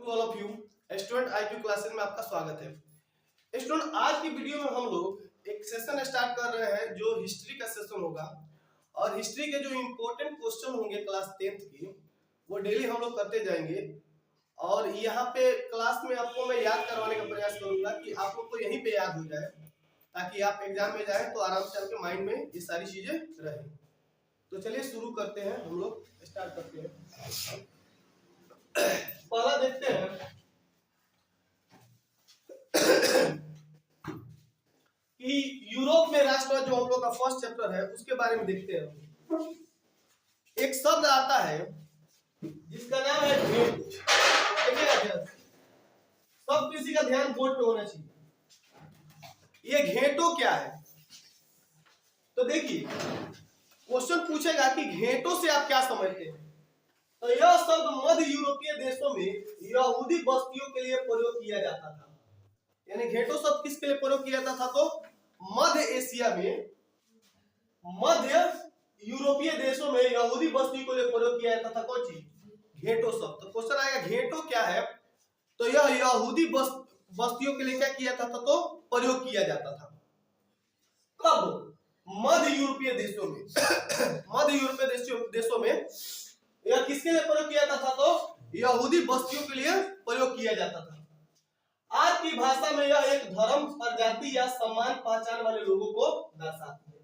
To all of you student IQ classes में आपका स्वागत है। स्टूडेंट, आज की वीडियो में हम लोग एक सेशन स्टार्ट कर रहे हैं जो हिस्ट्री का सेशन होगा और हिस्ट्री के जो इम्पोर्टेंट क्वेश्चन होंगे क्लास 10th की वो डेली हम लोग करते जाएंगे। और यहाँ पे क्लास में आपको मैं याद करवाने का प्रयास करूंगा कि आप लोग को यहीं पे याद हो जाए ताकि आप एग्जाम में जाए तो आराम से आपके माइंड में ये सारी चीजें रहें। तो चलिए शुरू करते हैं, हम लोग स्टार्ट करते हैं। पहला देखते हैं कि यूरोप में राष्ट्रवाद जो हम लोग का फर्स्ट चैप्टर है उसके बारे में देखते हैं। एक शब्द आता है जिसका नाम है घेंटो। देखिएगा, सब किसी का ध्यान बोर्ड पे होना चाहिए। ये घेंटो क्या है? तो देखिए, क्वेश्चन पूछेगा कि घेंटो से आप क्या समझते हैं। तो यह शब्द मध्य यूरोपीय देशों में यहूदी बस्तियों के लिए प्रयोग किया जाता था। यानी घेंटो शब्द किसके लिए प्रयोग किया जाता था? तो मध्य एशिया में, मध्य यूरोपीय देशों में यहूदी बस्ती को लिए प्रयोग किया जाता था। कौन चीज? घेंटो शब्द। तो क्वेश्चन आएगा घेंटो क्या है? तो यह यहूदी बस्तियों के लिए क्या किया जाता था? तो प्रयोग किया जाता था। कब? मध्य यूरोपीय देशों में। मध्य यूरोपीय देशों में यह किसके लिए प्रयोग किया जाता था? तो यहूदी बस्तियों के लिए प्रयोग किया जाता था। आज की भाषा में यह एक धर्म, प्रजाति या सम्मान पहचान वाले लोगों को दर्शाती है।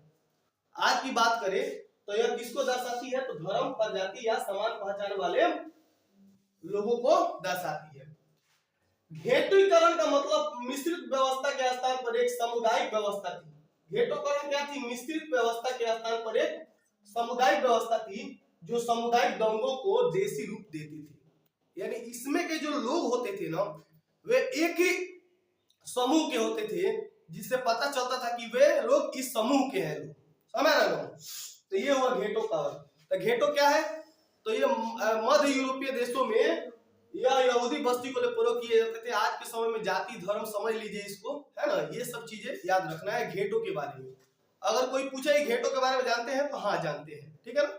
आज की बात करें तो यह किसको दर्शाती है? तो धर्म, प्रजाति या सम्मान पहचान वाले लोगों को दर्शाती है। घेंटोकरण का मतलब मिश्रित व्यवस्था के स्थान पर एक सामुदायिक व्यवस्था थी। घेंटोकरण क्या थी? मिश्रित व्यवस्था के स्थान पर एक सामुदायिक व्यवस्था थी जो सामुदायिक दंगों को देशी रूप देती थी। यानी इसमें के जो लोग होते थे ना, वे एक ही समूह के होते थे, जिससे पता चलता था कि वे लोग इस समूह के हैं लोग। समझ रहे हो? तो ये हुआ घेंटो का। तो घेंटो क्या है? तो ये मध्य यूरोपीय देशों में यह यहूदी बस्ती को प्रयोग किए जाते थे। आज के समय में जाति धर्म समझ लीजिए इसको, है ना। ये सब चीजें याद रखना है घेंटो के बारे में। अगर कोई पूछे घेंटो के बारे में जानते हैं तो हाँ जानते हैं, ठीक है ना।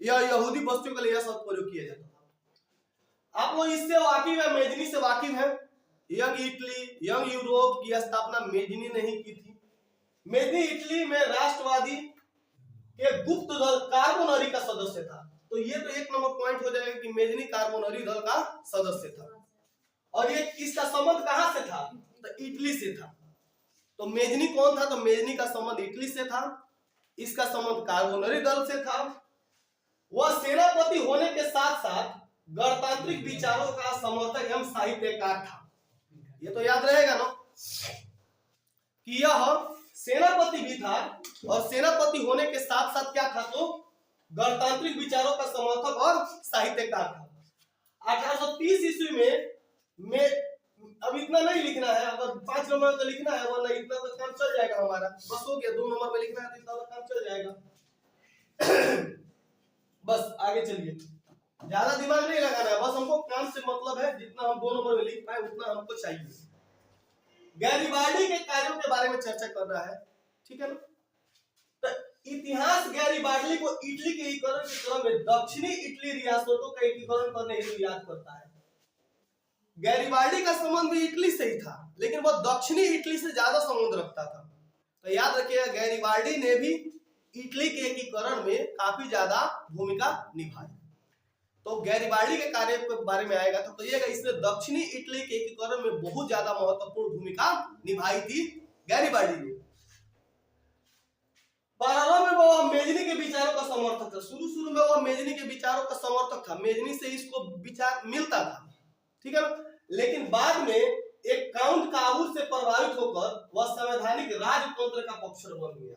यह यहूदी बस्तियों के लिए सब प्रयोग किया जाता था। आप लोग इससे वाकिफ है, मेजनी से वाकिफ है। यंग इटली, यंग यूरोप की स्थापना मेजनी ने ही की थी। मेजनी इटली में राष्ट्रवादी के गुप्त दल कार्बोनरी का सदस्य था। तो ये तो एक नंबर पॉइंट हो जाएगा कि मेजनी कार्बोनरी दल का सदस्य था। और ये इसका संबंध कहां से था? तो इटली से था। तो मेजनी कौन था? तो मेजनी का संबंध इटली से था। इसका संबंध कार्बोनरी दल से था। वह सेनापति होने के साथ साथ गणतांत्रिक विचारों का समर्थक एवं साहित्यकार था। ये तो याद रहेगा ना कि यह सेनापति भी था और सेनापति होने के साथ साथ क्या था? तो गणतांत्रिक विचारों का समर्थक और साहित्यकार था। 1830 ईस्वी में अब इतना नहीं लिखना है, अगर 5 नंबर तो लिखना है, वरना इतना तो काम चल जाएगा हमारा। बस हो गया, 2 नंबर में लिखना है तो इतना तो काम चल जाएगा। बस आगे चलिए, ज्यादा दिमाग नहीं लगाना है, बस हमको काम से मतलब है। जितना हम 2 नंबर में लिख पाए उतना हमको चाहिए। गैरिबाल्डी के कार्यों के बारे में चर्चा कर रहा है, ठीक है ना। तो इतिहास गैरिबाल्डी को इटली के एकीकरण के क्रम में दक्षिणी इटली रियासतों का एकीकरण करने हेतु याद करता है। गैरिबाल्डी का संबंध भी इटली से ही था, लेकिन वह दक्षिणी इटली से ज्यादा संबंध रखता था। तो याद रखिएगा, गैरिबाल्डी ने भी इटली के एकीकरण में काफी ज्यादा भूमिका निभाई। तो गैरिबाल्डी के कार्य के बारे में आएगा तो कहिएगा इसने दक्षिणी इटली के एकीकरण में बहुत ज्यादा महत्वपूर्ण भूमिका निभाई थी गैरिबाल्डी ने। प्रारंभ में वह मेजनी के विचारों का समर्थक था। शुरू में वह मेजनी के विचारों का समर्थक था। मेजनी से इसको विचार मिलता था, ठीक है ना। लेकिन बाद में एक काउंट काबूल से प्रभावित होकर वह संवैधानिक राजतंत्र का पक्षधर बन गया।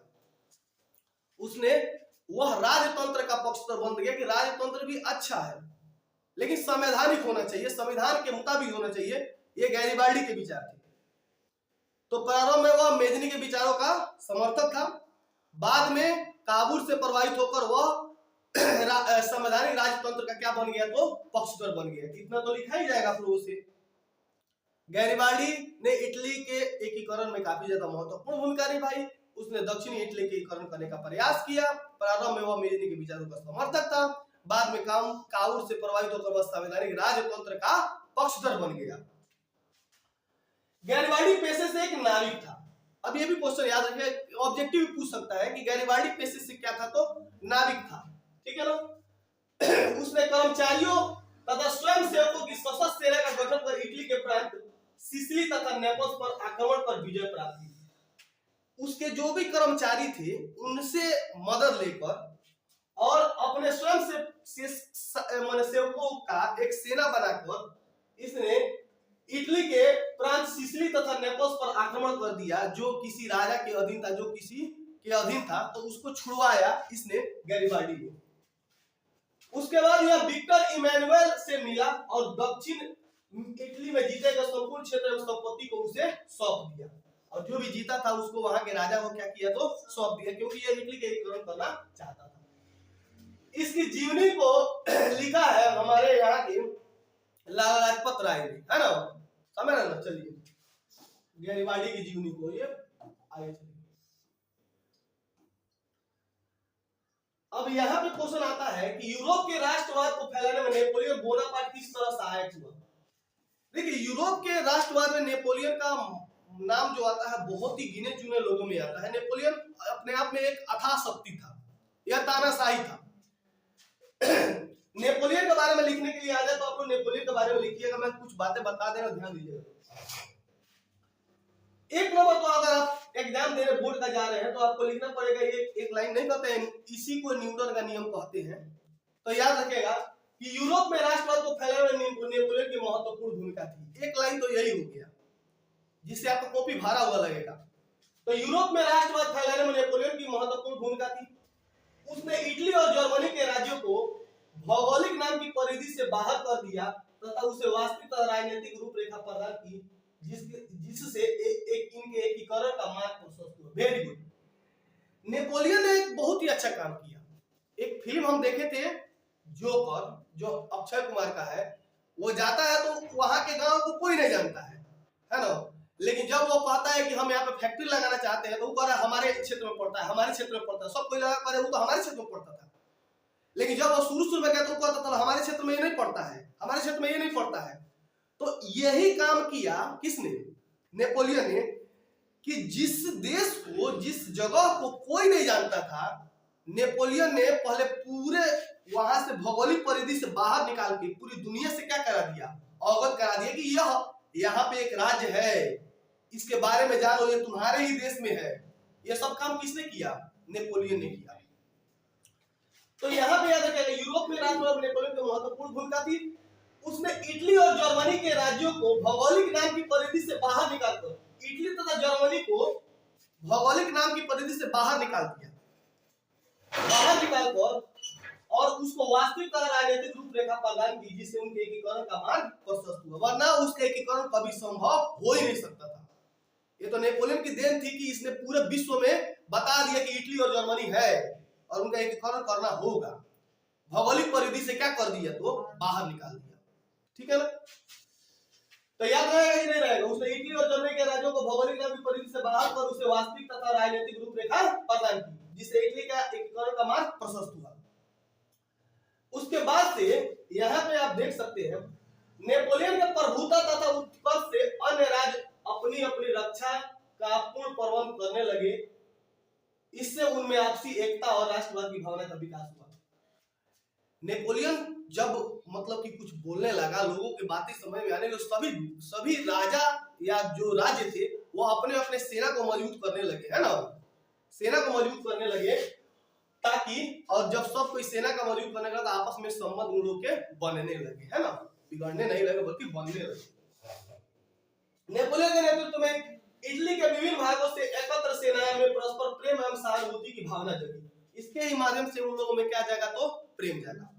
उसने वह राजतंत्र का पक्षधर बन गया कि राजतंत्र भी अच्छा है लेकिन संवैधानिक होना चाहिए, संविधान के मुताबिक होना चाहिए। ये गैरिबाल्डी के विचार थे। तो प्रारंभ में वह मेजनी के विचारों का समर्थक था। बाद में काबूल से प्रभावित होकर वह संवैधानिक राजतंत्र का क्या बन गया? तो पक्षधर बन गया। इतना तो लिखा ही जाएगा आप लोगों से। गैरिबाल्डी ने इटली के एकीकरण में काफी ज्यादा महत्वपूर्ण भूमिका निभाई। उसने दक्षिणी इटली के एकीकरण करने का प्रयास किया। प्रारंभ में वह मेजनी के विचारों का समर्थक था। बाद में काउंट से प्रभावित होकर वह संवैधानिक राजतंत्र का पक्षधर बन गया। गैरिबाल्डी पेशे से एक नाविक था। अब ये भी क्वेश्चन याद रखिए, ऑब्जेक्टिव भी पूछ सकता है कि गैरिबाल्डी पेशे से क्या था, तो नाविक था, ठीक है ना। उसने कर्मचारियों तथा स्वयं सेवकों की सशस्त्र सेना का गठन कर इटली के प्रांत सिसिली तथा नेपल्स पर आक्रमण पर विजय प्राप्त की। उसके जो भी कर्मचारी थे उनसे मदद लेकर और अपने स्वयं से सेवकों का एक सेना बनाकर इसने इटली के प्रांत सिसिली तथा नेपल्स पर आक्रमण कर दिया, जो किसी राजा के अधीन था, जो किसी के अधीन था, तो उसको छुड़वाया इसने गैरिबाल्डी ने। उसके बाद यह विक्टर इमैनुअल से मिला और दक्षिण इटली में जीते गए संपूर्ण क्षेत्र एवं संपत्ति को उसे सौंप दिया, और जो भी जीता था उसको वहां के राजा को क्या किया, तो सौंप दिया, क्योंकि यह इटली के एकीकरण करना चाहता था। इसकी जीवनी को लिखा है हमारे यहाँ के लाला लाजपत राय ने, है ना, समझ रहे ना। चलिए गैरिबाल्डी की जीवनी को ये आगे चलिए। अब यहाँ पे क्वेश्चन आता है कि यूरोप के राष्ट्रवाद को फैलाने में नेपोलियन बोनापार्ट किस तरह सहायक हुआ। देखिए, यूरोप के राष्ट्रवाद में नेपोलियन का नाम जो आता है बहुत ही गिने चुने लोगों में आता है। नेपोलियन अपने आप में एक अथाह शक्ति था, यह तानाशाही था। नेपोलियन के बारे में लिखने के लिए आ जाए तो आप लोग नेपोलियन के बारे में लिखिएगा, मैं कुछ बातें बता देना, ध्यान दीजिएगा। एक नंबर तो अगर आप एग्जाम देने बोर्ड का जा रहे हैं तो आपको लिखना पड़ेगा, ये एक लाइन नहीं कहते हैं, इसी को न्यूटन का नियम कहते हैं। तो याद रखिएगा कि यूरोप में राष्ट्रवाद को फैलाने में नेपोलियन की महत्वपूर्ण भूमिका थी। एक लाइन तो यही हो गया जिससे आपका कॉपी भरा हुआ लगेगा। तो यूरोप में राष्ट्रवाद फैलाने में नेपोलियन की महत्वपूर्ण भूमिका थी। उसने इटली और जर्मनी के राज्यों को भौगोलिक नाम की परिधि से बाहर कर दिया तथा उसे वास्तविक राजनीतिक रूपरेखा प्रदान की, जिससे एक इनके एकीकरण का मार्ग प्रशस्त हुआ। Very good. नेपोलियन ने एक बहुत ही अच्छा काम किया। एक फिल्म हम देखे थे जोकर, जो अक्षय कुमार का है, वो जाता है तो वहां के गांव को कोई नहीं जानता है ना, लेकिन जब वो कहता है कि हम यहाँ पे फैक्ट्री लगाना चाहते हैं तो वो कह रहा है हमारे क्षेत्र में पड़ता है, हमारे क्षेत्र में पड़ता है, सब कोई लगा करे वो तो हमारे क्षेत्र में पड़ता था। लेकिन जब वो शुरू में गया तो कहता था हमारे क्षेत्र में ये नहीं पड़ता है, हमारे क्षेत्र में ये नहीं पड़ता है। तो यही काम किया किसने, नेपोलियन ने, कि जिस देश को, जिस जगह को कोई नहीं जानता था, नेपोलियन ने पहले पूरे वहां से भौगोलिक परिधि से बाहर निकाल के पूरी दुनिया से क्या करा दिया, अवगत करा दिया कि यह यहाँ पे एक राज्य है, इसके बारे में जानो, ये तुम्हारे ही देश में है। यह सब काम किसने किया, नेपोलियन ने किया। तो यहाँ पे याद रखिएगा यूरोप में राष्ट्रवाद में नेपोलियन की महत्वपूर्ण भूमिका थी। उसने इटली और जर्मनी के राज्यों को भौगोलिक नाम की परिधि से बाहर निकालकर, इटली तथा जर्मनी को भौगोलिक नाम की परिधि से बाहर निकाल दिया, बाहर निकालकर और उसको वास्तविक राजनीतिक रूपरेखा प्रदान की, जिससे उनके एकीकरण का मार्ग प्रशस्त हुआ, वरना उसका एकीकरण कभी संभव हो ही नहीं सकता था। ये तो नेपोलियन की देन थी कि इसने पूरे विश्व में बता दिया कि इटली और जर्मनी है और उनका एकीकरण करना होगा। भौगोलिक परिधि से क्या कर दिया, तो बाहर निकाल दिया, ठीक है ना। तो याद रहेगा कि नहीं रहेगा, उसने इटली और जर्मनी के राज्यों को भौगोलिक नाम की परिधि से बाहर कर उसे वास्तविक तथा राजनीतिक रूपरेखा प्रदान की, जिससे इटली का एकीकरण का मार्ग प्रशस्त हुआ। उसके बाद से यहाँ पे आप देख सकते हैं नेपोलियन के प्रभुता तथा उत्कर्ष से अन्य राज्य अपनी अपनी रक्षा का पूर्ण प्रबंध करने लगे। इससे उनमें आपसी एकता और राष्ट्रवाद की भावना का विकास हुआ। नेपोलियन जब मतलब कि कुछ बोलने लगा, लोगों की बातें समझ में आने लगी, सभी राजा या जो राज्य थे वो अपने अपने सेना को मजबूत करने लगे, है ना, सेना को मजबूत करने लगे, ताकि और जब सब कोई सेना का मजबूत करने लगा तो आपस में संबंध उन लोग के बनने लगे, है ना, बिगड़ने नहीं लगे बल्कि बनने लगे। नेपोलियन के नेतृत्व में इटली के विभिन्न भागों से एकत्र सेनाएं में परस्पर प्रेम एवं सहानुभूति की भावना जगी। इसके ही माध्यम से उन लोगों में क्या जागा, तो प्रेम जागा।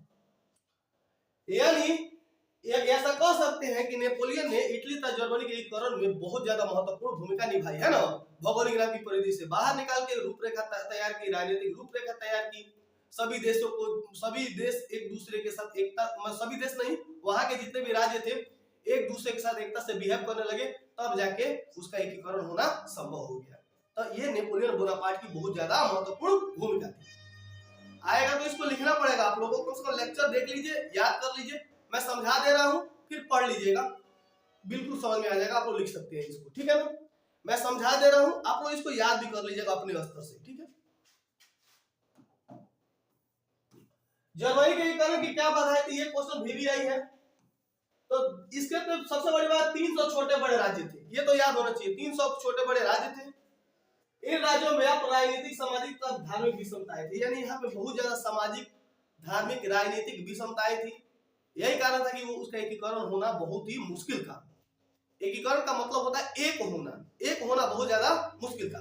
यानी ऐसा कह सकते हैं कि नेपोलियन ने इटली तथा जर्मनी के एकीकरण में बहुत ज्यादा महत्वपूर्ण भूमिका निभाई, है ना। भौगोलिक नाम की परिधि से बाहर निकाल के रूपरेखा तैयार की, राजनीतिक रूपरेखा तैयार की, सभी देशों को, सभी देश एक दूसरे के साथ एकता, सभी देश नहीं, वहां के जितने भी राज्य थे एक दूसरे के साथ एकता से बिहेव करने लगे, तब जाके उसका एकीकरण होना संभव हो गया। तो ये नेपोलियन बोनापार्ट की बहुत ज्यादा महत्वपूर्ण भूमिका थी। आएगा तो इसको लिखना पड़ेगा आप लोगों को, उसका लेक्चर देख लीजिए, याद कर लीजिए, मैं समझा दे रहा हूँ, फिर पढ़ लीजिएगा, बिल्कुल समझ में आ जाएगा, आप लोग लिख सकते हैं इसको, ठीक है ना। मैं समझा दे रहा हूं, आप लोग इसको याद भी कर लीजिएगा अपने स्तर से, ठीक है। जर्मनी के कारण की क्या बात है, तो ये क्वेश्चन VVI है। तो इसके तो सबसे बड़ी बात 300 छोटे बड़े राज्य थे, ये तो याद होना चाहिए। 300 छोटे बड़े राज्य थे। इन राज्यों में आप राजनीतिक, सामाजिक तथा धार्मिक विषमताएं थी, यानी यहाँ पे बहुत ज्यादा सामाजिक, धार्मिक, राजनीतिक विषमताएं थी। यही कारण था कि वो उसका एकीकरण होना बहुत ही मुश्किल था। एकीकरण का मतलब होता है एक होना बहुत ज्यादा मुश्किल था।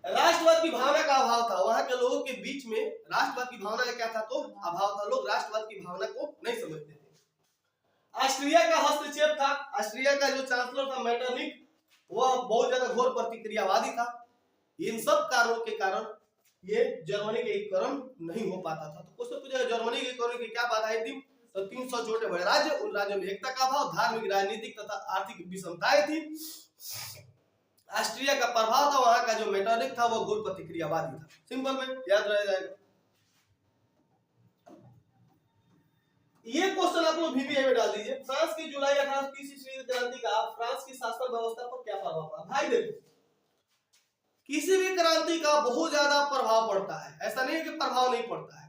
राष्ट्रवाद की भावना का अभाव था, वहां के लोगों के बीच में राष्ट्रवाद की भावना का क्या था, तो अभाव था। लोग राष्ट्रवाद की भावना को नहीं समझते थे। ऑस्ट्रिया का हस्तक्षेप था। ऑस्ट्रिया का जो चांसलर था मेटरनिक, वह बहुत ज्यादा घोर प्रतिक्रियावादी था। इन सब कारणों के कारण ये जर्मनी के एकीकरण नहीं हो पाता था। तो क्वेश्चन पूछा जर्मनी के एकीकरण की क्या बाधाएं थी, तो 300 छोटे बड़े राज्य, उन राज्यों में एकता का अभाव, धार्मिक, राजनीतिक तथा आर्थिक विषमताएं थी। ऑस्ट्रिया का प्रभाव था, वहां का जो मेटरनिक था वो घोर प्रतिक्रियावादी था। सिंपल में याद रह जाएगा। ये क्वेश्चन आप लोग VVI में डाल दीजिए। फ्रांस की जुलाई 1830 ईस्वी क्रांति का फ्रांस की शासन व्यवस्था पर क्या प्रभाव पड़ा। भाई देखो, किसी भी क्रांति का बहुत ज्यादा प्रभाव पड़ता है, ऐसा नहीं है कि प्रभाव नहीं पड़ता है।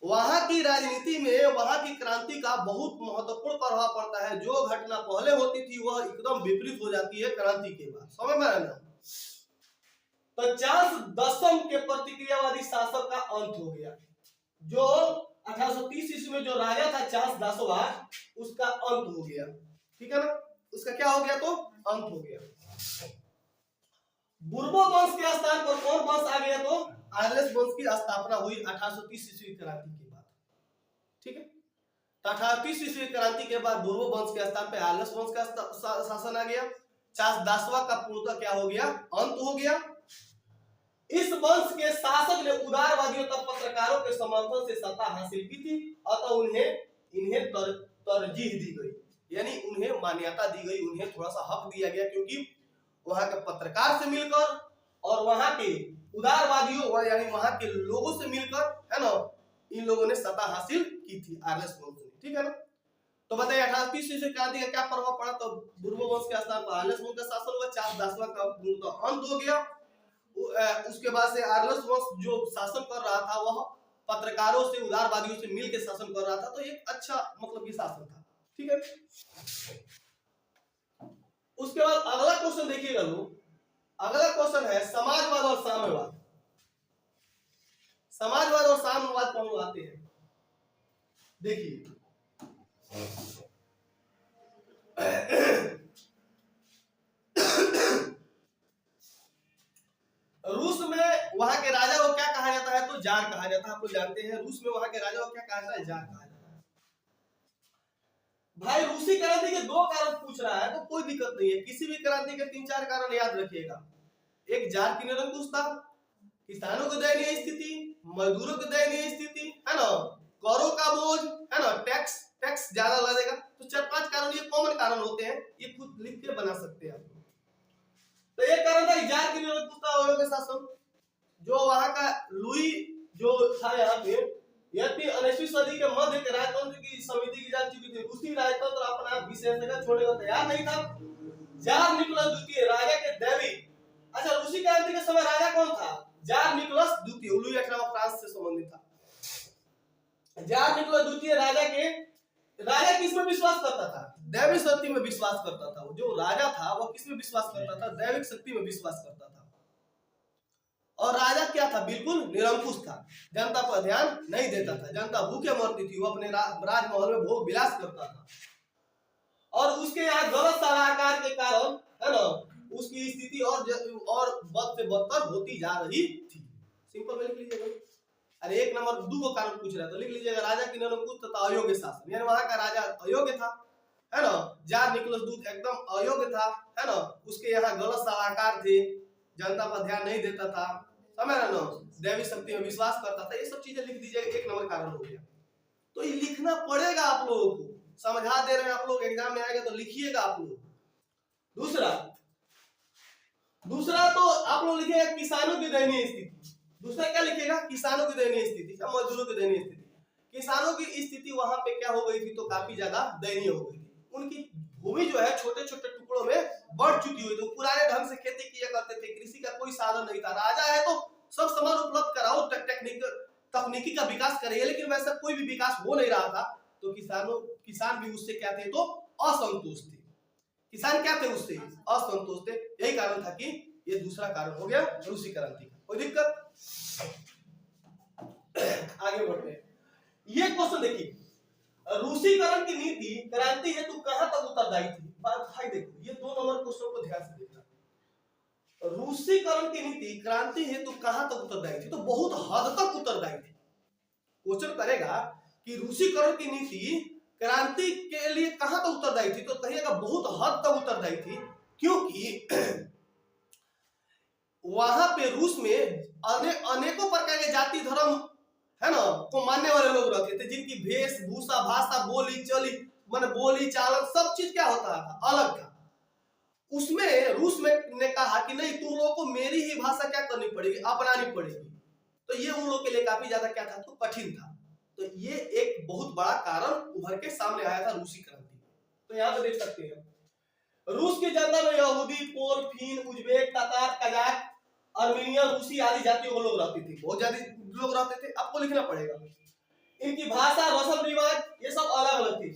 वहां की राजनीति में, वहां की क्रांति का बहुत महत्वपूर्ण प्रभाव पड़ता है। जो घटना पहले होती थी वह एकदम विपरीत हो जाती है क्रांति के बाद, समझ में आया। तो चार्ल्स दसम के प्रतिक्रियावादी शासक का अंत हो गया। जो 1830 ईस्वी में जो राजा था चार्ल्स दसवां, उसका अंत हो गया, ठीक है ना। उसका क्या हो गया, तो अंत हो गया। बुर्बो वंश के स्थान पर कौन वंश आ गया, तो आर्लेस वंश की स्थापना हुई 1830 ईस्वी क्रांति के बाद, ठीक है। तो 1830 ईस्वी क्रांति के बाद बुर्बो वंश के स्थान पे आर्लेस वंश का शासन आ गया। चार्ल्स दसवां का पूर्णतः क्या हो गया, अंत हो गया। इस वंश के शासक ने उदारवादियों तथा पत्रकारों के समर्थन से सत्ता हासिल की थी, अतः इन्हें तरजीह दी गई, यानी उन्हें मान्यता दी गई, उन्हें थोड़ा सा हक दिया गया, क्योंकि वहां के पत्रकार से मिलकर और वहां के उदारवादियों यानी वहां के लोगों से मिलकर, है ना, इन लोगों ने सत्ता हासिल की थी आर्लेस वंश ने, ठीक है ना। तो बताइए 1830 ईस्वी क्रांति का क्या प्रभाव पड़ा, तो बुर्बो वंश के स्थान पर आर्लेस वंश का शासन हुआ। चार्ल्स दसवां का अंत हो गया। उसके बाद से आर्लेस वंश जो शासन कर रहा था वह पत्रकारों से, उदारवादियों से मिलकर शासन कर रहा था। तो एक अच्छा मतलब की शासन था, ठीक है। उसके बाद अगला क्वेश्चन देखिएगा लोग। अगला क्वेश्चन है समाजवाद और साम्यवाद। समाजवाद और साम्यवाद को हम आते हैं। देखिए रूस में वहां के राजा को क्या कहा जाता है, तो जार कहा जाता है। आप लोग जानते हैं रूस में वहां के राजा को क्या कहा जाता है, जार कहा जाता है। भाई रूसी क्रांति के दो कारण पूछ रहा है तो कोई दिक्कत नहीं है, किसी भी क्रांति के 3-4 कारण याद रखिएगा। एक जार की निरंकुशता, किसानों की दयनीय स्थिति, मजदूरों की दयनीय स्थिति, है ना, करों का बोझ, है ना, टैक्स ज्यादा लगेगा। तो 4-5 कारण ये कॉमन कारण होते हैं, ये खुद लिख के बना सकते हैं आप। तो एक कारण था जार की निरंकुशता और के शासन। जो वहां का लुई जो था यहाँ पे, यद्यपि 19वीं सदी के मध्य के राजतंत्र की समिति की जा चुकी थी, रूसी राजतंत्र अपना विशेषज्ञता छोड़ने को तैयार नहीं था। जार निकोलस द्वितीय राजा के दैवी, अच्छा रूसी क्रांति के समय राजा कौन था, जार निकोलस द्वितीय, लुई 18वां फ्रांस से संबंधित था। जार निकोलस द्वितीय राजा किसमें विश्वास करता था, दैविक शक्ति में विश्वास करता था। जो राजा था वो किसमें विश्वास करता था, दैविक शक्ति में विश्वास करता था। और राजा क्या था, बिल्कुल निरंकुश था, जनता पर ध्यान नहीं देता था। जनता भूखे मरती थी, वो अपने राजमहल में भोग विलास करता था। और उसके यहाँ गलत सलाहकार के कारण, है ना, उसकी स्थिति और बद से बदतर होती जा रही थी। सिंपल में लिख लीजिएगा। अरे एक नंबर 2 कारण पूछ रहा है तो लिख लीजिएगा, राजा की निरंकुश तथा अयोग्य शासन, यानी वहां का राजा अयोग्य था, है ना। जार निकोलस द्वितीय एकदम अयोग्य था, है ना। उसके यहाँ गलत सलाहकार थे, जनता पर ध्यान नहीं देता था, समझ रहे ना, दैविक शक्ति में विश्वास करता था। ये सब चीजें लिख दीजिएगा, 1 नंबर कारण हो गया। तो ये लिखना पड़ेगा आप लोगों को, समझा दे रहे हैं आप लोग, एग्जाम में आएगा तो लिखिएगा आप लोग। दूसरा तो आप लोग लिखिएगा किसानों की दयनीय स्थिति। दूसरा क्या लिखिएगा, किसानों की दयनीय स्थिति, मजदूरों की दयनीय स्थिति। किसानों की स्थिति वहां पे क्या हो गई थी, तो काफी ज्यादा दयनीय हो गई थी। उनकी भूमि जो है छोटे छोटे टुकड़ों में बढ़ चुकी हुई थी। पुराने ढंग से खेती किया करते थे, कृषि का कोई साधन नहीं था। राजा है तो सब सामान उपलब्ध कराओ, तकनीकी का विकास करिए, लेकिन वैसा कोई भी विकास हो नहीं रहा था। तो किसान भी उससे क्या थे, तो असंतुष्ट थे। किसान क्या थे, उससे असंतुष्ट थे। यही कारण था कि ये दूसरा कारण हो गया रूसी क्रांति का। कोई दिक्कत? आगे बढ़ते हैं। ये क्वेश्चन देखिए, रूसीकरण की नीति क्रांति हेतु कहां तक उत्तरदायी थी? भाई देखो, ये 2 नंबर क्वेश्चन को ध्यान से देखना। रूसीकरण की नीति क्रांति हेतु कहां तक उत्तरदायी थी? तो बहुत हद तक उत्तरदायी थी। क्वेश्चन करेगा कि रूसीकरण की नीति क्रांति के लिए कहां तक उत्तरदायी थी, तो कहिएगा बहुत हद तक उत्तरदायी थी, क्योंकि वहां पे रूस में अनेकों प्रकार के जाति धर्म है ना को मानने वाले लोग रहते थे, जिनकी वेशभूषा, भाषा, बोली चली, माने बोली चालन सब चीज क्या होता था, अलग था। उसमें रूस में ने कहा कि नहीं, तुम लोगों को मेरी ही भाषा क्या करनी पड़ेगी, अपनानी पड़ेगी। तो ये उन लोगों के लिए काफी ज्यादा क्या था, तो कठिन था। तो ये एक बहुत बड़ा कारण उभर के सामने आया था रूसी क्रांति। तो यहाँ पे देख सकते हैं, रूस की जनता में यहूदी, Pole, Finn, Uzbek, Tatar, Kazakh, Armenia, रूसी आदि जातियों के लोग रहते थे। बहुत ज्यादा लोग रहते थे, आपको लिखना पड़ेगा। इनकी भाषा, रस्म रिवाज ये सब अलग अलग थी।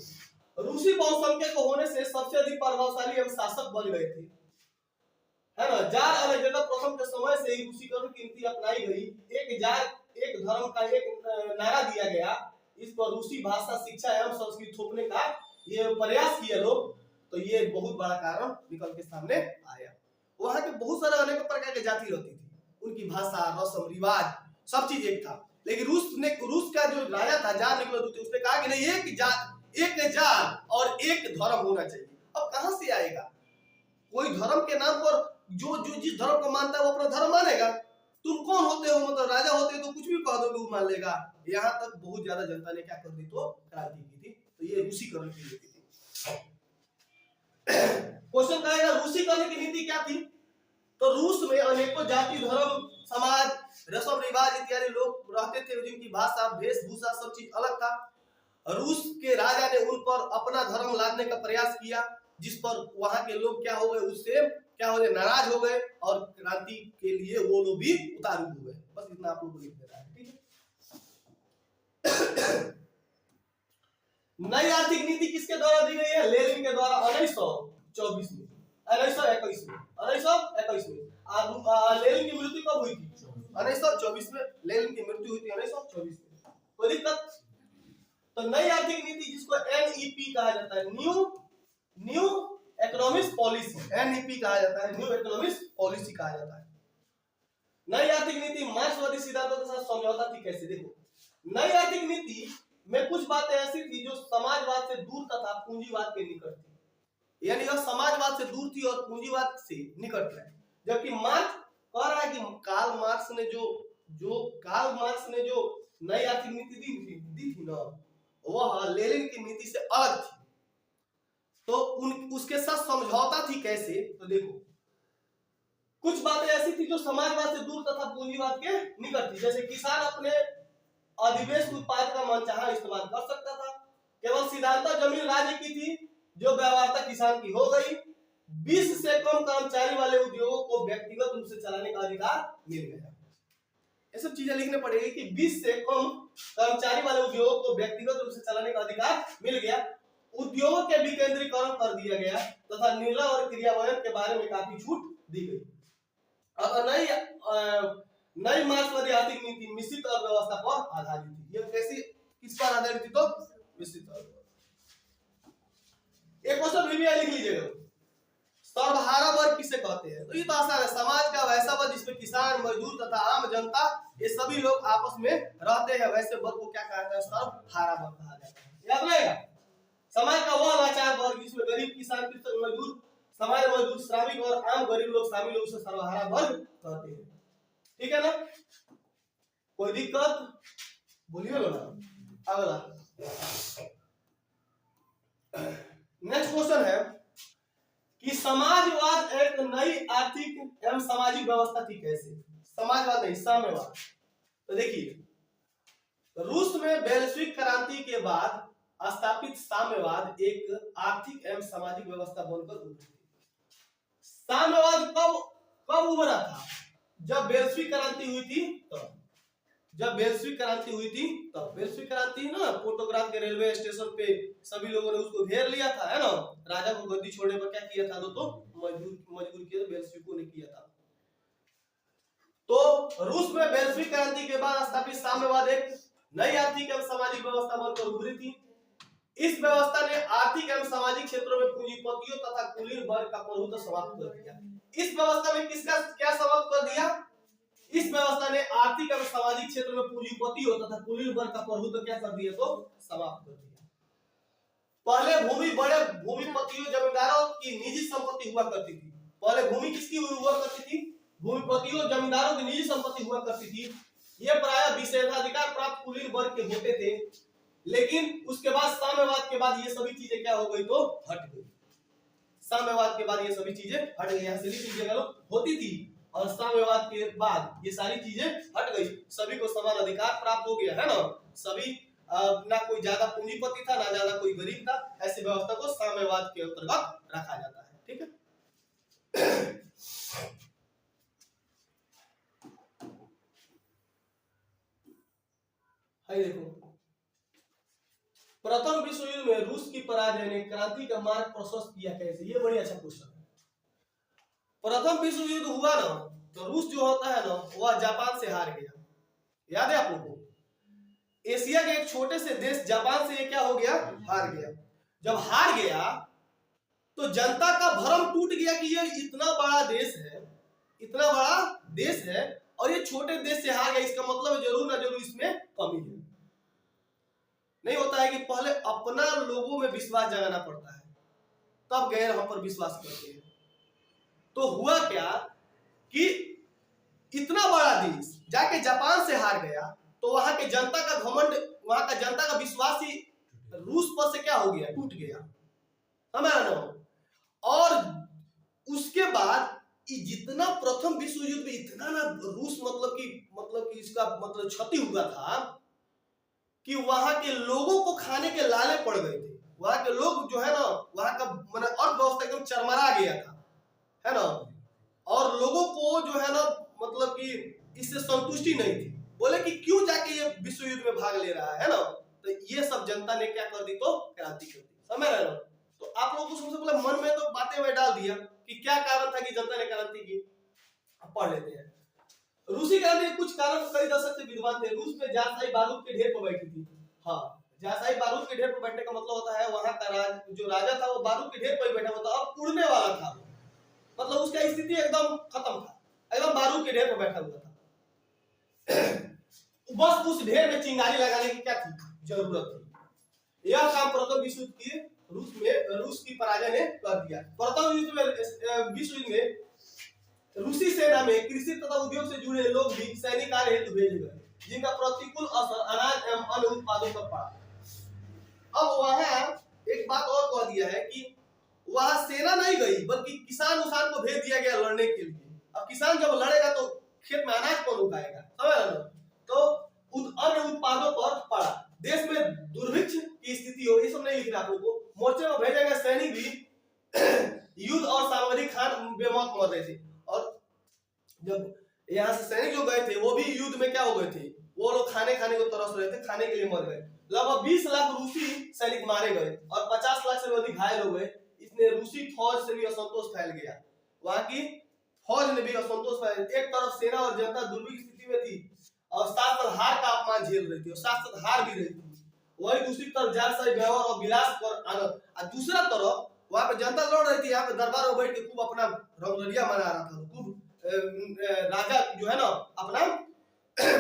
रूसी बहुसंख्यक होने से सबसे अधिक प्रभावशाली एवं शासक बन गए थे, है ना। जार अलेक्जेंडर प्रथम के समय से ही रूसीकरण की नीति अपनाई गई। एक जार एक धर्म का एक नारा दिया गया। इस पर रूसी भाषा, शिक्षा एवं संस्कृति थोपने का ये प्रयास किए लोग। तो ये बहुत बड़ा कारण निकल के सामने आया। वहां के बहुत सारे अनेक प्रकार के जाति रहती थी, उनकी भाषा, रस्म रिवाज सब चीज एक था। लेकिन रूस का जो राजा था, जार निकोलस द्वितीय, उसने कहा कि नहीं, एक जार और एक धर्म होना चाहिए। अब कहां से आएगा? कोई धर्म के नाम पर जो जिस धर्म को मानता है वो अपना धर्म मानेगा। तुम कौन होते हो, मतलब राजा होते तो कुछ भी कह दो वो मान लेगा। यहाँ तक बहुत ज्यादा जनता ने क्या कर दी, तो क्रांति की थी। तो ये रूसीकरण की नीति थी। क्वेश्चन कहेगा रूसीकरण की नीति क्या थी? तो रूस में अनेकों जाति, धर्म, समाज, रस्म रिवाज इत्यादि लोग रहते थे, जिनकी भाषा, वेशभूषा सब चीज अलग था। रूस के राजा ने उन पर अपना धर्म लादने का प्रयास किया, जिस पर वहां के लोग क्या हो गए, उससे क्या हो गए, नाराज हो गए, और क्रांति के लिए वो लोग भी उतारू हो गए। बस इतना आप लोगों को लिख देना है, ठीक है। नई आर्थिक नीति किसके द्वारा दी गई है? लेनिन के द्वारा 1924 में, 1921 में, 1921 में। लेनिन की मृत्यु कब हुई थी? 1924 में। लेनिन की मृत्यु हुई थी 1924 में। कोई दिक्कत? तो नई आर्थिक नीति, जिसको एनईपी कहा जाता है, न्यू इकोनॉमिक पॉलिसी, एनईपी कहा जाता है, न्यू इकोनॉमिक पॉलिसी कहा जाता है। नई आर्थिक नीति मार्क्सवादी सिद्धांतों के साथ समझौता थी। कैसे? देखो, नई आर्थिक नीति में कुछ बातें ऐसी थी जो समाजवाद से दूर तथा पूंजीवाद के निकट थी। यानी यह समाजवाद से दूर थी और पूंजीवाद से निकट है। जबकि मार्क्स कह रहा है कि कार्ल मार्क्स ने जो नई आर्थिक नीति दी थी ना, वह लेनिन की नीति से अलग थी। तो उसके साथ समझौता थी। कैसे? तो देखो, कुछ बातें ऐसी थी जो समाजवाद से दूर तथा पूंजीवाद के निकट थी। जैसे किसान अपने अधिवेश उत्पाद का मनचाहा इस्तेमाल कर सकता था। केवल सिद्धांत जमीन राज्य की थी, जो व्यवहारता किसान की हो गई। 20 से कम कर्मचारी वाले उद्योगों को व्यक्तिगत रूप से चलाने का अधिकार मिल गया। ये सब चीजें लिखने पड़ेगी कि 20 से कम कर्मचारी वाले उद्योगों को व्यक्तिगत रूप से चलाने का अधिकार मिल गया। उद्योगों के विकेंद्रीकरण कर दिया गया तथा निर्णय और क्रियान्वयन के बारे में काफी छूट दी गई। अब नई मार्क्सवादी आर्थिक नीति मिश्रित अर्थव्यवस्था पर आधारित थी। ये कैसी, किस पर आधारित थी? तो मिश्रित अर्थव्यवस्था। एक क्वेश्चन भी लिख लीजिएगा, सर्वहारा वर्ग किसे कहते हैं? तो ये तो आसान है, समाज का वैसा वर्ग जिसमें किसान, मजदूर तथा आम जनता ये सभी लोग आपस में रहते हैं, वैसे वर्ग को क्या कहा जाता है? सर्वहारा वर्ग कहा जाता है। याद रहेगा, समाज का वह लाचार वर्ग जिसमें गरीब, किसान, कृषक, मजदूर, सामान्य मजदूर, श्रमिक और आम गरीब लोग शामिल, उसे सर्वहारा वर्ग कहते हैं। ठीक है ना? कोई दिक्कत? बोलिए ना। अगला नेक्स्ट क्वेश्चन है कि समाजवाद एक नई आर्थिक एवं सामाजिक व्यवस्था थी। कैसे? समाजवाद नहीं, साम्यवाद। तो देखिए, रूस में बेल्शेविक क्रांति के बाद स्थापित साम्यवाद एक आर्थिक एवं सामाजिक व्यवस्था बनकर उभरी। साम्यवाद कब कब उभरा था? जब बेल्शेविक क्रांति हुई थी तब। जब बेल्शेविक क्रांति हुई थी तब। बेल्शेविक क्रांति ना पोर्टोग्राद के रेलवे स्टेशन पे सभी लोगों ने उसको घेर लिया था, है ना। राजा को गद्दी छोड़ने पर क्या किया था? तो मजबूर किया, बेल्शेविकों ने किया था। तो रूस में बेल्शेविक क्रांति के बाद स्थापित साम्यवाद एक नई आर्थिक एवं सामाजिक व्यवस्था बनकर उभरी थी। इस व्यवस्था ने आर्थिक एवं सामाजिक क्षेत्रों में पूंजीपतियों तथा कुलीन वर्ग का प्रभुत्व समाप्त कर दिया। इस व्यवस्था में किसका क्या समाप्त कर दिया? इस व्यवस्था ने आर्थिक एवं सामाजिक क्षेत्र में पूंजीपतियों तथा कुलीन वर्ग का प्रभुत्व क्या कर दिया? तो समाप्त कर दिया। पहले बड़े भूमिपतियों जमींदारों की निजी संपत्ति हुआ करती थी। पहले भूमि किसकी हुआ करती थी? भूमिपतियों जमींदारों की निजी संपत्ति हुआ करती थी। ये प्रायः विशेषाधिकार प्राप्त कुलीन वर्ग के होते थे। लेकिन उसके बाद साम्यवाद के बाद ये सभी चीजें क्या हो गई? तो हट गई। साम्यवाद के बाद ये सभी चीजें हट गई। यहाँ से चीजें होती थी और साम्यवाद के बाद ये सारी चीजें हट गई। सभी को समान अधिकार प्राप्त हो गया, है ना। सभी ना कोई ज्यादा पूंजीपति था, ना ज्यादा कोई गरीब था। ऐसी व्यवस्था को साम्यवाद के अंतर्गत रखा जाता है। ठीक है। देखो, प्रथम विश्व युद्ध में रूस की पराजय ने क्रांति का मार्ग प्रशस्त किया कैसे? ये बड़ी अच्छा क्वेश्चन है। प्रथम विश्व युद्ध हुआ ना, तो रूस जो होता है ना, वह जापान से हार गया। याद है आप लोगों को? एशिया के एक छोटे से देश जापान से ये क्या हो गया? हार गया। जब हार गया तो जनता का भ्रम टूट गया कि ये इतना बड़ा देश है, इतना बड़ा देश है और ये छोटे देश से हार गया, इसका मतलब जरूर ना जरूर इसमें कमी है। नहीं होता है कि पहले अपना लोगों में विश्वास जगाना पड़ता है, तब गैर हम पर विश्वास करते हैं। तो हुआ क्या कि इतना बड़ा देश जाके जापान से हार गया, तो वहां के जनता का घमंड, वहां का जनता का विश्वास ही रूस पर से क्या हो गया? टूट गया। समझ रहे हो? और उसके बाद जितना प्रथम विश्व युद्ध में इतना ना रूस मतलब कि इसका मतलब क्षति हुआ था कि वहां के लोगों को खाने के लाले पड़ गए थे। वहां के लोग जो है ना, वहां का मतलब अर्थव्यवस्था एकदम चरमरा गया था, है ना। और लोगों को जो है ना मतलब कि इससे संतुष्टि नहीं थी। बोले कि क्यों जाके ये विश्व युद्ध में भाग ले रहा है ना। तो ये सब जनता ने क्या कर दी? तो क्रांति कर दी। समझ रहे हो? तो आप लोगों को सबसे पहले मन में तो बातें में डाल दिया कि क्या कारण था कि जनता ने क्रांति की। पढ़ लेते हैं। रूसी क्रांति के कुछ कारण कई दशक से विद्यमान थे। रूस में जारशाही बारूद के ढेर पर बैठी थी। हाँ, जारशाही बारूद के ढेर पर बैठने का मतलब होता है वहां का जो राजा था वो बारूद के ढेर पर बैठा हुआ था, अब उड़ने वाला था। मतलब उसका स्थिति एकदम खत्म था, एकदम बारूद के ढेर पर बैठा हुआ था। बस उस ढेर में चिंगारी लगाने की क्या थी? जरूरत थी। यह काम प्रथम विश्व युद्ध की रूस की पराजय ने कर दिया। प्रथम विश्व युद्ध में रूसी सेना में कृषि तथा उद्योग से जुड़े लोग भी सैनिक कार्य हेतु भेजे गए, जिनका प्रतिकूल असर अनाज एवं अन्य उत्पादों पर पड़ा। अब वहां एक बात और कह दिया है कि वहां सेना नहीं गई, बल्कि किसान उसान को भेज दिया गया लड़ने के लिए। अब किसान जब लड़ेगा तो खेत में अनाज कौन उगाएगा? समझ रहे हो? तो अन्य उत्पादों पर पड़ा। देश में दुर्भिक्ष की स्थिति हो, ये सब नहीं लिख रहा आपको। मोर्चे में भेजे गए सैनिक भी युद्ध और सामग्री खान बेमौत मर रहे थे। और जब यहाँ से सैनिक जो गए थे वो भी युद्ध में क्या हो गए थे? वो लोग खाने को तरस रहे थे, खाने के लिए मर गए। लगभग 20 लाख रूसी सैनिक मारे गए और 50 लाख से अधिक घायल हो गए। इसने रूसी फौज से भी असंतोष फैल गया। वहां की फौज ने भी असंतोष फैल। एक तरफ सेना और जनता दुर्भिक्ष स्थिति में थी और साथ साथ हार का अपमान झेल रही थी और साथ साथ हार भी रही थी। वही दूसरी तरफ जारशाही व्यवहार और विलास पर आनंद, और दूसरा तरफ वहां पे जनता लड़ रही थी। यहाँ पे दरबार में बैठ के खूब अपना रंगरलिया मना रहा था, खूब राजा जो है ना अपना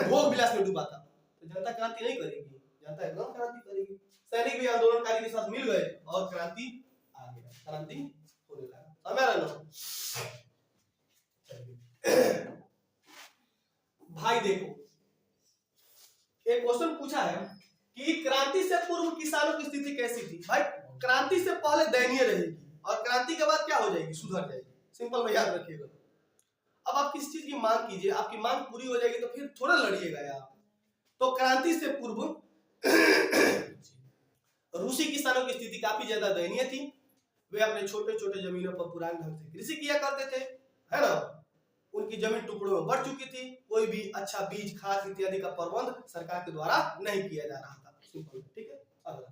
भोग विलास में डूबा था। तो जनता क्रांति नहीं करेगी, जनता एकदम क्रांति करेगी। सैनिक भी आंदोलनकारी के साथ मिल गए और क्रांति आ गया, क्रांति होने लगा। समझ रहे हो? भाई देखो, एक क्वेश्चन पूछा है कि क्रांति से पूर्व किसानों की स्थिति कैसी थी? भाई क्रांति से पहले दयनीय रहेगी और क्रांति के बाद क्या हो जाएगी? सुधर जाएगी। सिंपल में याद रखिएगा। अब आप किस चीज की मांग कीजिए, आपकी मांग पूरी हो जाएगी तो फिर थोड़ा लड़िएगा यार। तो क्रांति से पूर्व रूसी किसानों की स्थिति काफी ज्यादा दयनीय थी। वे अपने छोटे छोटे जमीनों पर पुराने ढंग से कृषि किया करते थे, है ना। उनकी जमीन टुकड़ों में बढ़ चुकी थी, कोई भी अच्छा बीज, खाद इत्यादि का प्रबंध सरकार के द्वारा नहीं किया जा रहा था। सिंपल, ठीक है। अगला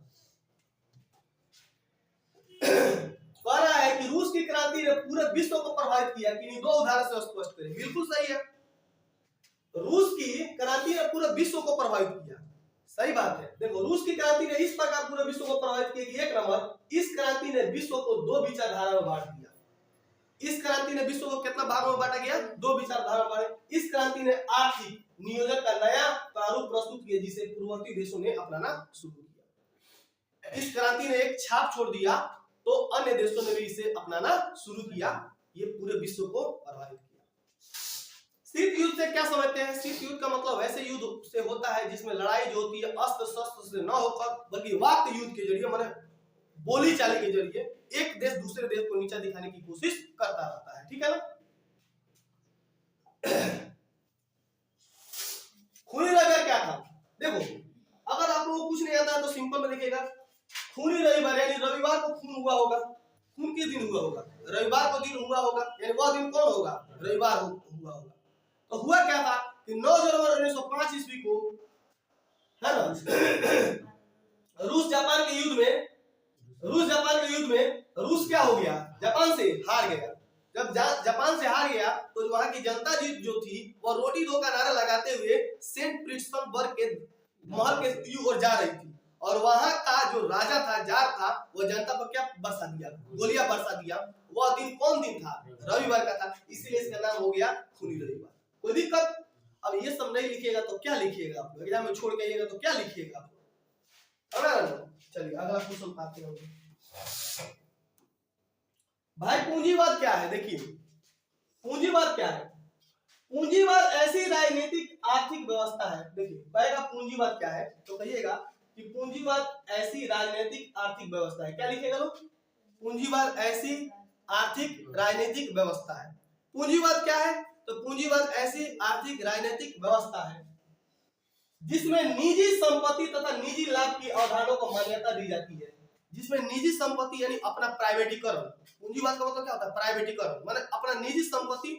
कह रहा है कि रूस की क्रांति ने पूरे विश्व को प्रभावित किया। कि दो उदाहरण से स्पष्ट करें। बिल्कुल सही है, रूस की क्रांति ने पूरे विश्व को प्रभावित किया। सही बात है। देखो, रूस की क्रांति ने इस प्रकार पूरे विश्व को प्रभावित किया कि एक नंबर, इस क्रांति ने विश्व को दो विचारधारा में बांट दिया। इस क्रांति ने विश्व को कितना भागों में बांटा गया? दो विचारधारा में बांटे। इस क्रांति ने आर्थिक नियोजन का नया प्रारूप प्रस्तुत किया, जिसे पूर्ववर्ती देशों ने अपनाना शुरू किया। इस क्रांति ने एक छाप छोड़ दिया, तो अन्य देशों ने भी इसे अपनाना शुरू किया। ये पूरे विश्व को प्रभावित किया। शीत युद्ध से क्या समझते हैं? शीत युद्ध का मतलब ऐसे युद्ध से होता है जिसमें लड़ाई जो होती है अस्त्र शस्त्र से न होकर, बल्कि वाक्य युद्ध के जरिए, माने बोली चाली के जरिए एक देश दूसरे देश को नीचा दिखाने की कोशिश करता रहता है। ठीक है ना। खूनी रविवार क्या था? देखो, अगर आप लोगों को कुछ नहीं आता है तो सिंपल में लिखेगा खूनी रविवार, यानी रविवार को खून हुआ होगा। खून किस दिन हुआ होगा? रविवार को दिन हुआ होगा, यानी वह दिन कौन होगा? रविवार हुआ होगा। तो हुआ क्या था कि 9 जनवरी 1905 ईस्वी को, है ना, रूस जापान के युद्ध में रूस क्या हो गया? जापान से हार गया। जब जापान से हार गया तो वहां की जनता जो थी वह रोटी दो का नारा लगाते हुए सेंट पीटर्सबर्ग के महल के ओर जा रही थी, और वहां का जो राजा था, जार था, वो जनता पर क्या बरसा दिया? गोलियां बरसा दिया। वह दिन कौन दिन था? रविवार का था, इसलिए इसका नाम हो गया खूनी रविवार। कोई दिक्कत? अब ये सब नहीं लिखिएगा तो क्या लिखिएगा आप? एग्जाम में छोड़ के आइएगा तो क्या लिखिएगा आप? चलिए अगला क्वेश्चन पाते हैं भाई। पूंजीवाद क्या है? देखिए, पूंजीवाद क्या है? पूंजीवाद ऐसी राजनीतिक आर्थिक व्यवस्था है। देखिए, पहला पूंजीवाद क्या है तो कहिएगा कि पूंजीवाद ऐसी राजनीतिक आर्थिक व्यवस्था है। क्या लिखेगा लोग? पूंजीवाद ऐसी आर्थिक राजनीतिक व्यवस्था है। पूंजीवाद क्या है? तो पूंजीवाद ऐसी आर्थिक राजनीतिक व्यवस्था है जिसमें निजी संपत्ति तथा निजी लाभ की अवधारणाओं को मान्यता दी जाती है। जिसमें निजी संपत्ति यानी अपना प्राइवेटीकरण, पूंजीवाद का मतलब क्या होता है? प्राइवेटीकरण, माने अपना निजी संपत्ति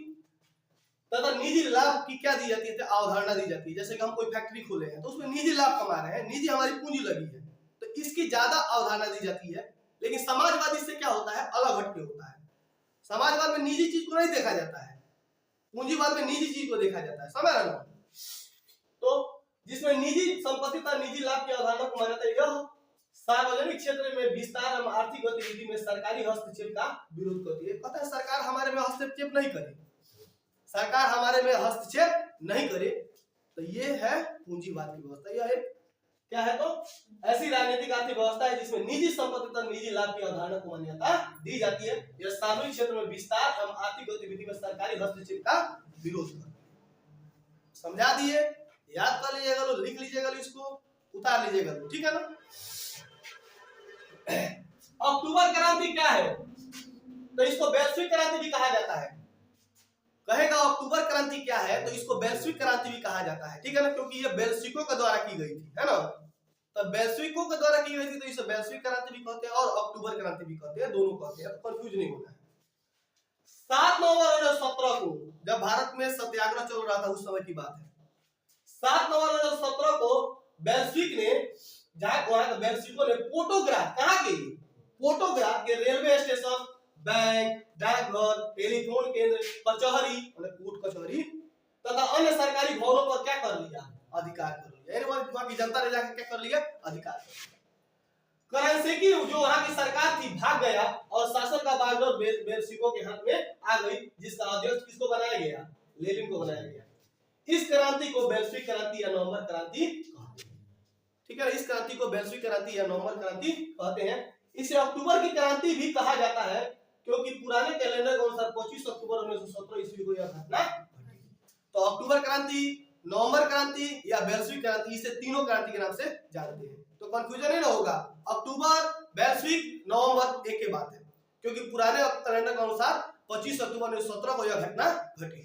तथा निजी लाभ की क्या दी जाती है? अवधारणा दी जाती है। जैसे कि हम कोई फैक्ट्री खोले हैं तो उसमें निजी लाभ कमा रहे हैं, निजी हमारी पूंजी लगी है, तो इसकी ज्यादा अवधारणा दी जाती है। लेकिन समाजवाद इससे क्या होता है? अलग हटके होता है। समाजवाद में निजी चीज को नहीं देखा जाता है, पूंजीवाद में निजी चीज को देखा जाता है। समझ रहे ना? तो जिसमें निजी संपत्ति तथा निजी लाभ की अवधारणा को मान्यता, यह सार्वजनिक क्षेत्र में विस्तार एवं आर्थिक गतिविधि में सरकारी हस्तक्षेप का विरोध करती है। पता है, सरकार हमारे में हस्तक्षेप नहीं करे, सरकार हमारे में हस्तक्षेप नहीं करे, तो ये है पूंजीवाद की व्यवस्था। यह एक क्या है? तो ऐसी राजनीतिक आर्थिक व्यवस्था है जिसमें निजी संपत्ति तथा निजी लाभ की अवधारणा को मान्यता दी जाती है। यह सार्वजनिक क्षेत्र में विस्तार एवं आर्थिक गतिविधि में सरकारी हस्तक्षेप का विरोध करती है। समझा दिए, याद कर लीजिएगा, लिख लीजिएगा, इसको उतार लीजिएगा, ठीक है ना। अक्टूबर क्रांति क्या है? तो इसको वैश्विक क्रांति भी कहा जाता है। कहेगा अक्टूबर क्रांति क्या है तो इसको वैश्विक क्रांति भी कहा जाता है, ठीक है ना, क्योंकि ये वैश्विकों के द्वारा की गई थी, है ना। तो वैश्विकों के द्वारा की गई थी तो इसे वैश्विक क्रांति भी कहते हैं और अक्टूबर क्रांति भी कहते हैं, दोनों कहते हैं, तो कंफ्यूज नहीं होना है। 7 नवंबर 1917 को जब भारत में सत्याग्रह चल रहा था, उस समय की बात है। 7 नवंबर 1917 को वैश्विक ने, जहां वहां के वैश्विकों ने फोटोग्राफ, कहां के? फोटोग्राफ के रेलवे स्टेशन, बैंक, डाकघर, टेलीफोन केंद्र, कचहरी, कोर्ट कचहरी तथा अन्य सरकारी भवनों पर क्या कर लिया? अधिकार कर लिया। यानी वहां की जनता ने जाकर क्या कर लिया? अधिकार कर लिया। करेंसी की जो वहां की सरकार थी भाग गया और शासन का बागडोर बेल्सिको के हाथ में आ गई, जिसका अध्यक्ष किसको बनाया गया? लेनिन को बनाया गया। इस क्रांति को वैश्विक क्रांति या नवंबर क्रांति कहते हैं, ठीक है। इस क्रांति को वैश्विक क्रांति या नवंबर क्रांति कहते हैं। इसे अक्टूबर की क्रांति भी कहा जाता है क्योंकि पुराने कैलेंडर के अनुसार 25 अक्टूबर 1917 ईस्वी को यह घटना घटी। तो अक्टूबर क्रांति, नवंबर क्रांति या वैश्विक क्रांति, इसे तीनों क्रांति के नाम से जानते हैं। तो कंफ्यूजन नहीं ना होगा, अक्टूबर, वैश्विक, नवंबर एक ही बात है, क्योंकि पुराने कैलेंडर के अनुसार 25 अक्टूबर 1917 को यह घटना घटी।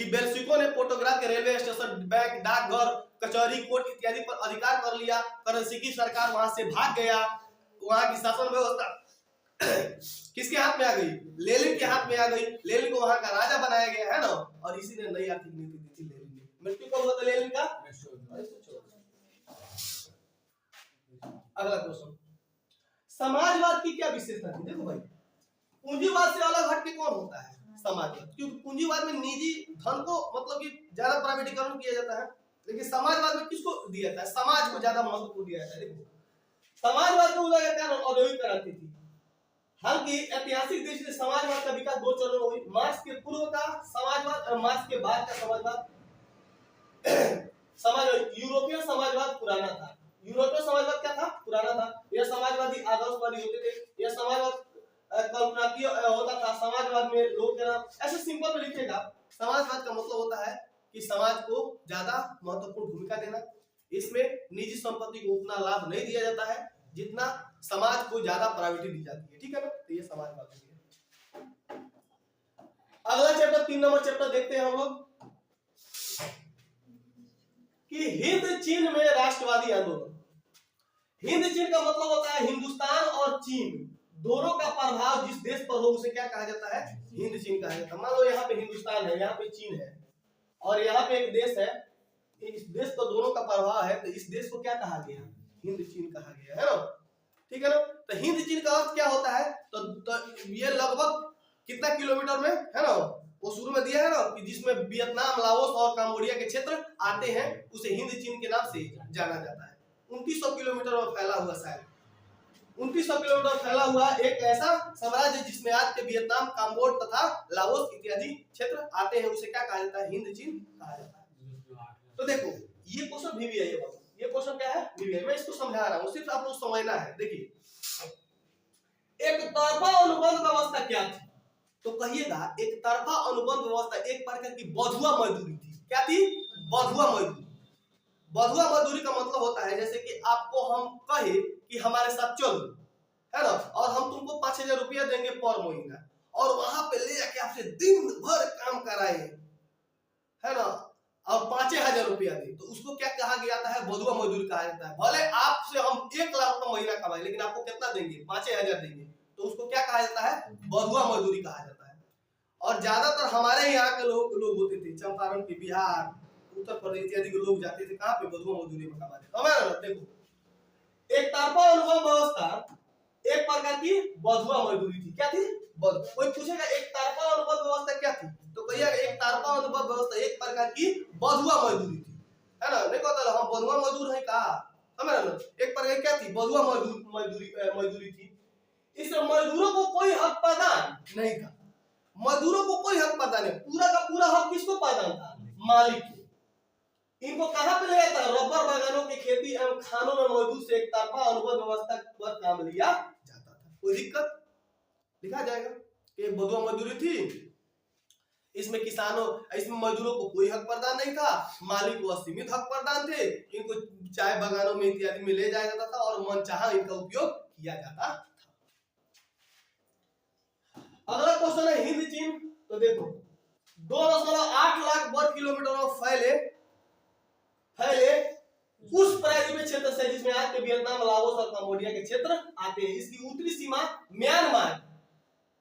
कि बेल्सिको ने पोर्टोग्राफ के रेलवे स्टेशन, बैंक, डाकघर, कचहरी, कोर्ट इत्यादि पर अधिकार कर लिया। करेंसी की सरकार वहां से भाग गया। वहां की शासन व्यवस्था किसके हाथ में आ गई? लेनिन के हाथ में आ गई। लेनिन को वहां का राजा बनाया गया है ना, और इसी ने नई आर्थिक नीति दी थी लेनिन ने। मृत्यु कब हुआ था लेनिन का? अगला क्वेश्चन, समाजवाद की क्या विशेषता थी? देखो भाई, पूंजीवाद से अलग हटके कौन होता है? समाजवाद। क्योंकि पूंजीवाद में निजी धन को मतलब कि ज्यादा प्राइवेटीकरण किया जाता है, लेकिन समाजवाद में किसको दिया जाता है? समाज को ज्यादा महत्व दिया जाता है। देखो, समाजवाद को उदय का कारण औद्योगिक क्रांति थी। हालांकि ऐतिहासिक दृष्टि से समाजवाद का विकास दो चरणों में हुई। मार्क्स के पूर्व का समाजवाद और मार्क्स के बाद का समाजवाद। यूरोपीय समाजवाद पुराना था। यूरोपीय समाजवाद क्या था? पुराना था। यह समाजवादी आदर्शवादी होते थे। यह समाजवाद कल्पनाकीय होता था। समाजवाद में लोग के नाम ऐसे सिंपल में लिखेगा। समाजवाद का मतलब होता है कि समाज को ज्यादा महत्वपूर्ण भूमिका देना। इसमें निजी संपत्ति को उतना लाभ नहीं दिया जाता है जितना समाज को ज्यादा प्रायोरिटी दी जाती है। ठीक है ना? तो ये समाजवाद है। अगला चैप्टर 3 नंबर चैप्टर देखते हैं हम लोग कि हिंद चीन में राष्ट्रवादी आंदोलन। हिंद चीन का मतलब होता है हिंदुस्तान और चीन दोनों का प्रभाव जिस देश पर हो उसे क्या कहा जाता है? हिंद चीन कहा जाता है। मान लो यहाँ पे हिंदुस्तान है, यहाँ पे चीन है, और यहाँ पे एक देश है। इस देश पर दोनों का प्रभाव है, तो इस देश को क्या कहा गया? हिंद चीन कहा गया है ना। ठीक है ना? तो हिंद चीन का अर्थ क्या होता है? तो ये लगभग कितना किलोमीटर में है ना, वो शुरू में दिया है ना कि जिसमें वियतनाम, लाओस और कंबोडिया के क्षेत्र आते हैं, उसे हिंद चीन के नाम से जाना जाता है। 2900 किलोमीटर में फैला हुआ, शायद 2900 किलोमीटर फैला हुआ एक ऐसा साम्राज्य जिसमें आज के वियतनाम, काम्बोड तथा लाओस इत्यादि क्षेत्र आते हैं, उसे क्या कहा जाता है? हिंद चीन कहा जाता है। तो देखो, ये क्वेश्चन VVI है। ये क्वेश्चन क्या है? VVI। मैं इसको समझा रहा हूँ, सिर्फ आप लोग समझना है। देखिए, एक तरफा अनुबंध व्यवस्था क्या थी? तो कहिएगा, एक तरफा अनुबंध व्यवस्था एक प्रकार की बधुआ मजदूरी थी। क्या थी? बधुआ मजदूरी। बधुआ मजदूरी का मतलब होता है जैसे कि आपको हम कहे कि हमारे साथ चलो, है ना, और हम तुमको 5000 रुपया देंगे पर महीना, और वहां पे ले जाके आपसे दिन भर काम कराए, है ना, और 5000 रुपया दे, तो उसको क्या कहा जाता है? बधुआ मजदूरी कहा जाता है। भले आपसे हम 1 लाख रुपया महीना कमाए, लेकिन आपको कितना देंगे? 5000 देंगे, तो उसको क्या कहा जाता है? बधुआ मजदूरी कहा जाता है। और ज्यादातर हमारे यहाँ के लोग होते थे, चंपारण के, बिहार, उत्तर प्रदेश इत्यादि के लोग जाते थे कहाँ पे? बधुआ मजदूरी में कमाते थे। हमारा देखो, एक तरफा अनुबंध व्यवस्था एक प्रकार की बधुआ मजदूरी थी। क्या थी? कोई पूछेगा एक तरफा अनुबंध व्यवस्था क्या थी, तो कहिएगा एक तरफा अनुबंध व्यवस्था एक प्रकार की बधुआ मजदूरी थी, है ना। नहीं कहता हम बधुआ मजदूर है कहा, हमारा ना एक प्रकार क्या थी? बधुआ मजदूरी थी। इस मजदूरों को कोई हक प्रदान नहीं था। मजदूरों को कोई हक प्रदान नहीं, पूरा का पूरा हक किसको प्रदान था? मालिक को। इनको कहां पे ले जाता है? रबर बागानों की खेती एवं खानों में मौजूद से एक तरफा अनुबंध व्यवस्था पर काम लिया जाता था। कोई दिक्कत? लिखा जाएगा कि बधुआ मजदूरी थी, इसमें किसानों, इसमें मजदूरों को कोई हक प्रदान नहीं था, मालिक को असीमित हक प्रदान थे। इनको चाय बागानों में इत्यादि में ले जाया जाता था और मनचाहा इनका उपयोग किया जाता था। अगला क्वेश्चन है हिंद चीन। तो देखो, 2.8 लाख वर्ग किलोमीटर में फैले उस प्रायद्वीपीय में क्षेत्र से जिसमें आज के वियतनाम, लाओस और कंबोडिया के क्षेत्र आते हैं। इसकी उत्तरी सीमा म्यांमार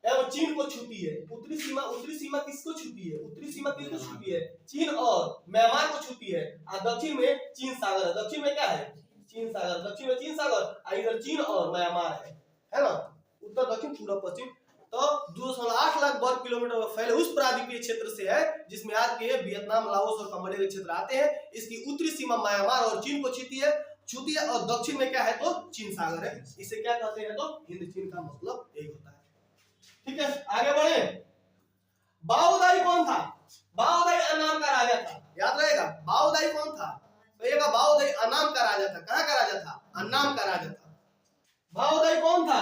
एवं चीन को छूती है। उत्तरी सीमा किसको छूती है? उत्तरी सीमा किसको छूती है? चीन और म्यांमार को छूती है। और दक्षिण में चीन सागर है। दक्षिण में क्या है? चीन सागर। दक्षिण में चीन सागर, इधर चीन और म्यांमार है ना। उत्तर, दक्षिण, पूर्व, पश्चिम। तो 2.8 लाख वर्ग किलोमीटर में फैले उस प्रायद्वीपीय क्षेत्र से है जिसमें आज के वियतनाम, लाओस और कंबोडिया के क्षेत्र आते हैं। इसकी उत्तरी सीमा म्यांमार और चीन को छूती है और दक्षिण में क्या है? तो चीन सागर है। इसे क्या कहते हैं? तो हिंद चीन का मतलब यही होता है। ठीक है, आगे बढ़े। बाओदाई कौन था? बाओदाई अन्नाम का राजा था। याद रहेगा, बाओदाई कौन था? कहिएगा, बाओदाई अन्नाम का राजा था। कहाँ का राजा था? अन्नाम का राजा था। बाओदाई कौन था?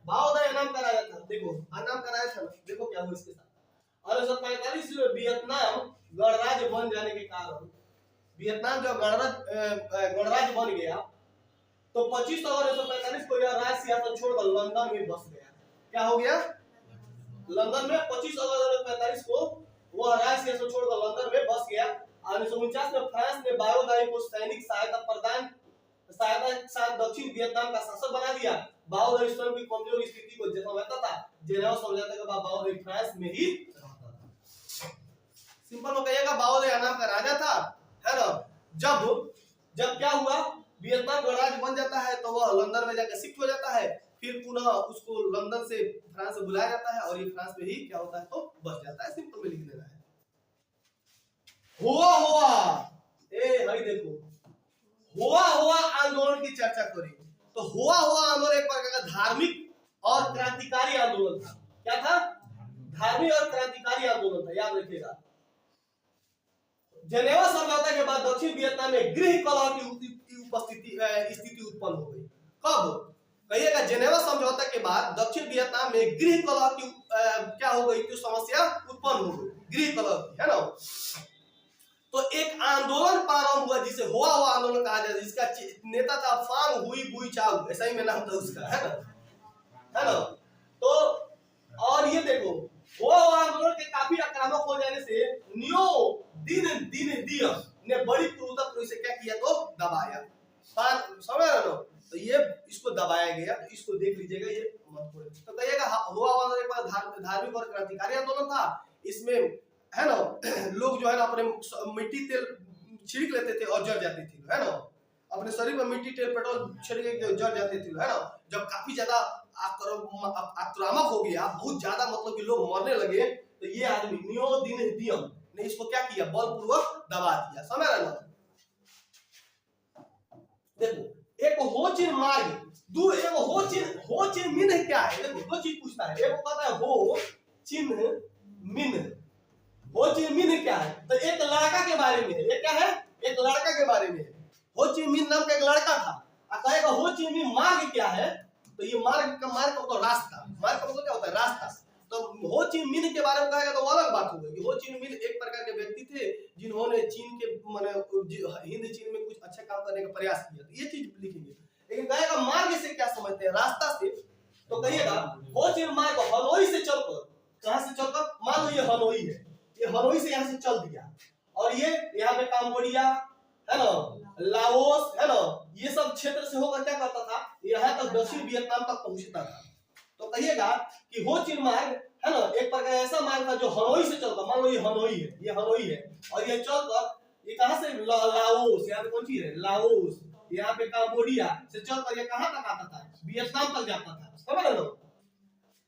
बाओदाई अन्नाम का राजा था। देखो, अन्नाम का राजा था। देखो क्या हुआ इसके साथ। 1945 में वियतनाम गणराज्य बन जाने के कारण, वियतनाम जब गणराज्य बन गया तो 25 अगस्त 1945 को यह राज्य सियासत छोड़कर लंदन में बस गया। क्या हो गया? लंदन में 25 अगस्त 1945 को वह राज्य से छोड़कर लंदन में बस गया। 1949 में फ्रांस ने बाओदाई को सैनिक सहायता के साथ दक्षिण वियतनाम का शासक बना दिया। बाओदाई स्वयं की कमजोर स्थिति को जताता था। जेनेवा समझौते के बाद बाओदाई फ्रांस में ही रहता था। सिंपल में कहिएगा बाओदाई नाम का राजा था, है ना। जब क्या हुआ, वियतनाम का राज्य बन जाता है तो वह लंदन में जाकर शिफ्ट हो जाता है। फिर पुनः उसको लंदन से फ्रांस से बुलाया जाता है और ये फ्रांस में ही क्या होता है तो बस जाता है। सिंपल में लिख देना है। हुआ ए भाई देखो, हुआ आंदोलन की चर्चा करें तो हुआ आंदोलन एक प्रकार का धार्मिक और क्रांतिकारी आंदोलन था। क्या था? धार्मिक और क्रांतिकारी आंदोलन था, याद रखिएगा। जेनेवा समझौते के बाद दक्षिण वियतनाम में गृह कलह की स्थिति उत्पन्न हो गई। कब? कहिएगा जेनेवा समझौते के बाद दक्षिण वियतनाम में गृह कलह की क्या हो गई? तो समस्या उत्पन्न हो गई, गृह कलह की, है ना। तो एक आंदोलन प्रारंभ हुआ जिसे हुआ आंदोलन कहा जाता है, जिसका नेता था फांग हुई बुई चाउ, ऐसा ही में नाम था उसका, है ना। तो और ये देखो, हुआ आंदोलन के काफी आक्रामक हो जाने से नियो दिन दियम ने बड़ी क्रूरता से क्या किया तो दबाया। समझ रहे हो? तो ये इसको दबाया गया, तो इसको देख लीजिएगा, ये महत्वपूर्ण। तो कहिएगा हुआ आंदोलन एक बार धार्मिक और क्रांतिकारी आंदोलन था। इसमें है ना लोग जो है ना अपने मिट्टी तेल छिड़क लेते थे और जल जाते थे, है ना। अपने शरीर में मिट्टी तेल पेट्रोल छिड़क के जल जाते थे, है ना। जब काफी ज्यादा आक्रामक हो गया, बहुत ज्यादा मतलब कि लोग मरने लगे, तो ये आदमी नियो दिन दियम ने इसको क्या किया? बलपूर्वक दबा दिया। समझ रहे ना? देखो, एक हो चिन मार्ग, दो एक हो चिन मिन क्या है? देखो दो चीज पूछता है। एक कहता है हो चिन मिन, हो चिन मिन क्या है? तो एक लड़का के बारे में है। ये क्या है? एक लड़का के बारे में है। हो चिन मिन नाम का एक लड़का था। और कहेगा हो चिन मिन मार्ग क्या है? तो ये मार्ग का मतलब रास्ता, मार्ग का मतलब क्या होता है? रास्ता। तो हो चिन मिन के बारे में कहेगा तो अलग बात हो गई। हो चिन मिन एक प्रकार के व्यक्ति थे जिन्होंने चीन के माने हिंद चीन में कुछ अच्छा काम करने का प्रयास किया। तो ये चीज लिखेंगे। लेकिन कहेगा मार्ग से क्या समझते हैं? रास्ता से। तो कहिएगा हो चिन मार्ग हनोई से चलकर, कहां से चलकर? मान लो ये हनोई है, ये हनोई से यहाँ से चल दिया और ये यहाँ पे काम्बोडिया, है ना, लाओस, है ना, ये सब क्षेत्र से होकर क्या करता था? यहाँ तक दक्षिण वियतनाम तक पहुंचता था। तो कहिएगा कि हो चिन मार्ग, है ना, एक प्रकार ऐसा मार्ग था जो हनोई से चलता। मान लो ये हनोई है, ये हनोई है और ये चलकर ये कहां से? लाओस, यहाँ पे कौन चीज है? लाओस, यहाँ पे काम्बोडिया से चलकर ये कहां तक आता था? वियतनाम तक जाता था। समझ रहे हो?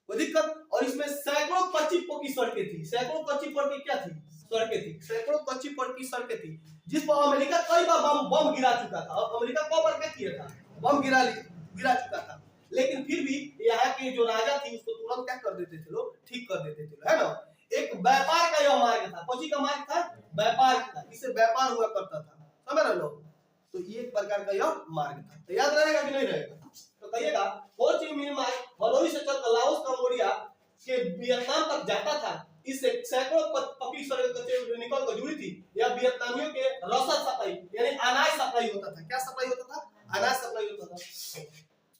कोई दिक्कत? और इसमें सैकड़ों कच्ची पक्की सड़कें थी। सैकड़ों कच्ची पक्की क्या थी? सड़कें थी। सैकड़ों कच्ची पक्की सड़कें थी जिस पर अमेरिका कई बार बम गिरा चुका था। और अमेरिका कई बार क्या किया था? बम गिरा चुका था। लेकिन फिर भी यहाँ के जो राजा थी उसको तुरंत क्या कर देते थे लोग? ठीक कर देते थे, है ना। एक व्यापार का यह मार्ग था। कौन सी का मार्ग था? व्यापार का। इससे व्यापार हुआ करता था। समझ रहे लोग? तो ये एक प्रकार का यह मार्ग था। तो याद रहेगा कि नहीं रहेगा? तो कहिएगा हो चिन मिन मार्ग हनोई से चलकर लाओस कंबोडिया के वियतनाम तक जाता था। इससे सैकड़ों पक्की सड़कें निकल कर जुड़ी थी। यह वियतनामियों के रसद सप्लाई यानी अनाज सप्लाई होता था। क्या सप्लाई होता था? अनाज सप्लाई होता था।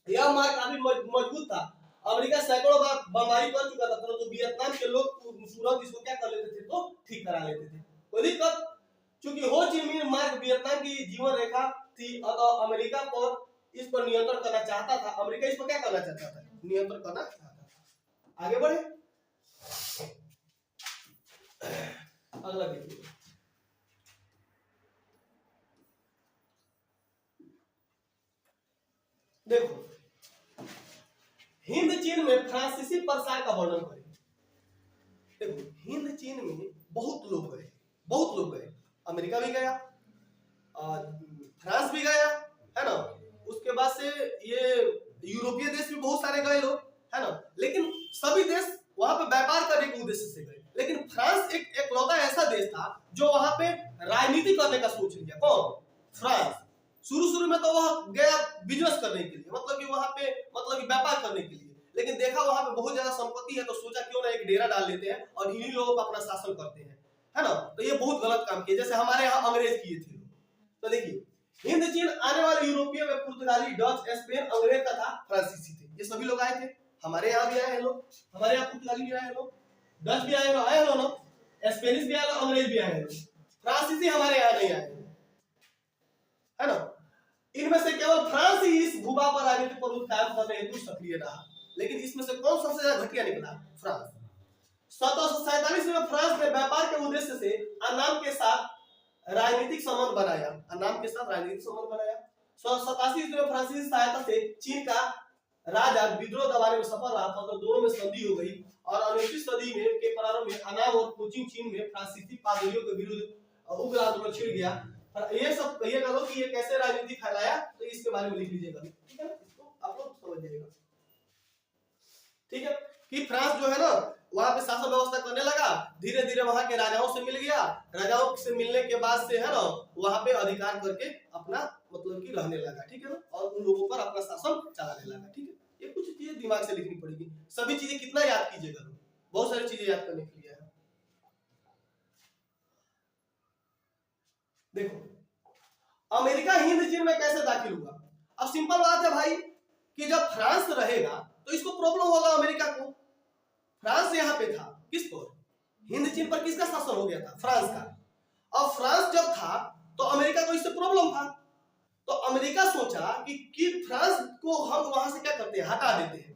यह मार्ग काफी मजबूत था। अमेरिका सैकड़ों बार बमबारी कर चुका था, परंतु वियतनाम के लोग तुरंत इसको क्या कर लेते थे? तो ठीक करा लेते थे। कोई दिक्कत? चूंकि हो चिन मिन मार्ग वियतनाम की जीवन रेखा थी, अतः अमेरिका पर इस पर नियंत्रण करना चाहता था। अमेरिका इस पर क्या करना चाहता था? नियंत्रण करना चाहता था। आगे बढ़े, अगला देखिए। देखो, हिंद चीन में फ्रांसीसी प्रसार का वर्णन करें। देखो, हिंद चीन में बहुत लोग गए। अमेरिका भी गया, फ्रांस भी गया, है ना। उसके बाद से ये यूरोपीय देश भी बहुत सारे गए लोग, है ना। लेकिन सभी देश वहां पे व्यापार करने के उद्देश्य से गए। लेकिन फ्रांस एक एकलौता ऐसा देश था जो वहां पे राजनीति करने का सोच लिया। कौन? फ्रांस। शुरू में तो वह गया बिजनेस करने के लिए, मतलब कि वहां पे मतलब कि व्यापार करने के लिए। लेकिन देखा वहां पे बहुत ज्यादा संपत्ति है, तो सोचा क्यों ना एक डेरा डाल लेते हैं और इन्हीं लोगों को अपना शासन करते हैं, है ना। तो ये बहुत गलत काम किया, जैसे हमारे यहाँ अंग्रेज किए थे। तो देखिए, हिंद चीन आने वाले यूरोपीय में पुर्तगाली, डच, स्पेन, अंग्रेज तथा फ्रांसीसी थे। ये सभी लोग आए थे। हमारे यहाँ भी आए हैं लोग, हमारे यहाँ पुर्तगाली भी आए हैं लोग, डच भी आए हैं ना। स्पेनिश भी आए, अंग्रेज भी आए, फ्रांसीसी हमारे यहाँ नहीं आए, है ना। इनमें से केवल फ्रांस ही इस भूभा पर राजनीतिक प्रभुत्व कायम करने हेतु सक्रिय रहा, लेकिन इसमें से कौन सबसे ज्यादा घटिया निकला? फ्रांस। 1747 में फ्रांस ने व्यापार के उद्देश्य से अन्नाम के साथ राजनीतिक संबंध बनाया, अन्नाम के साथ राजनीतिक संबंध बनाया। 1787 में फ्रांसीसी सहायता से चीन का राजा विद्रोह दबाने में सफल रहा था, तो दोनों में संधि हो गई और 19वीं सदी में के प्रारंभ में अन्नाम और कोचिन चीन में फ्रांसीसी पादरियों के विरुद्ध उग्र आंदोलन छिड़ गया। ये सब ये कहो कि ये कैसे राजनीति फैलाया, तो इसके बारे में लिख लीजिएगा, ठीक है, इसको आप लोग समझ जाइएगा, ठीक है। कि फ्रांस जो है ना वहां पे शासन व्यवस्था करने लगा, धीरे धीरे वहां के राजाओं से मिल गया, राजाओं से मिलने के बाद से है ना वहां पे अधिकार करके अपना मतलब कि रहने लगा, ठीक है ना, और उन लोगों पर अपना शासन चलाने लगा, ठीक है। ये कुछ चीजें दिमाग से लिखनी पड़ेगी, सभी चीजें कितना याद कीजिएगा, बहुत सारी चीजें याद करने के लिए है। देखो अमेरिका हिंद चीन में कैसे दाखिल हुआ? अब सिंपल बात है भाई कि जब फ्रांस रहेगा तो इसको प्रॉब्लम होगा अमेरिका को। फ्रांस यहाँ पे था, किस पर? हिंद चीन पर किसका शासन हो गया था? फ्रांस का। अब फ्रांस जब था तो अमेरिका को इससे प्रॉब्लम था, तो अमेरिका सोचा कि फ्रांस को हम वहां से क्या करते हैं, हटा देते हैं,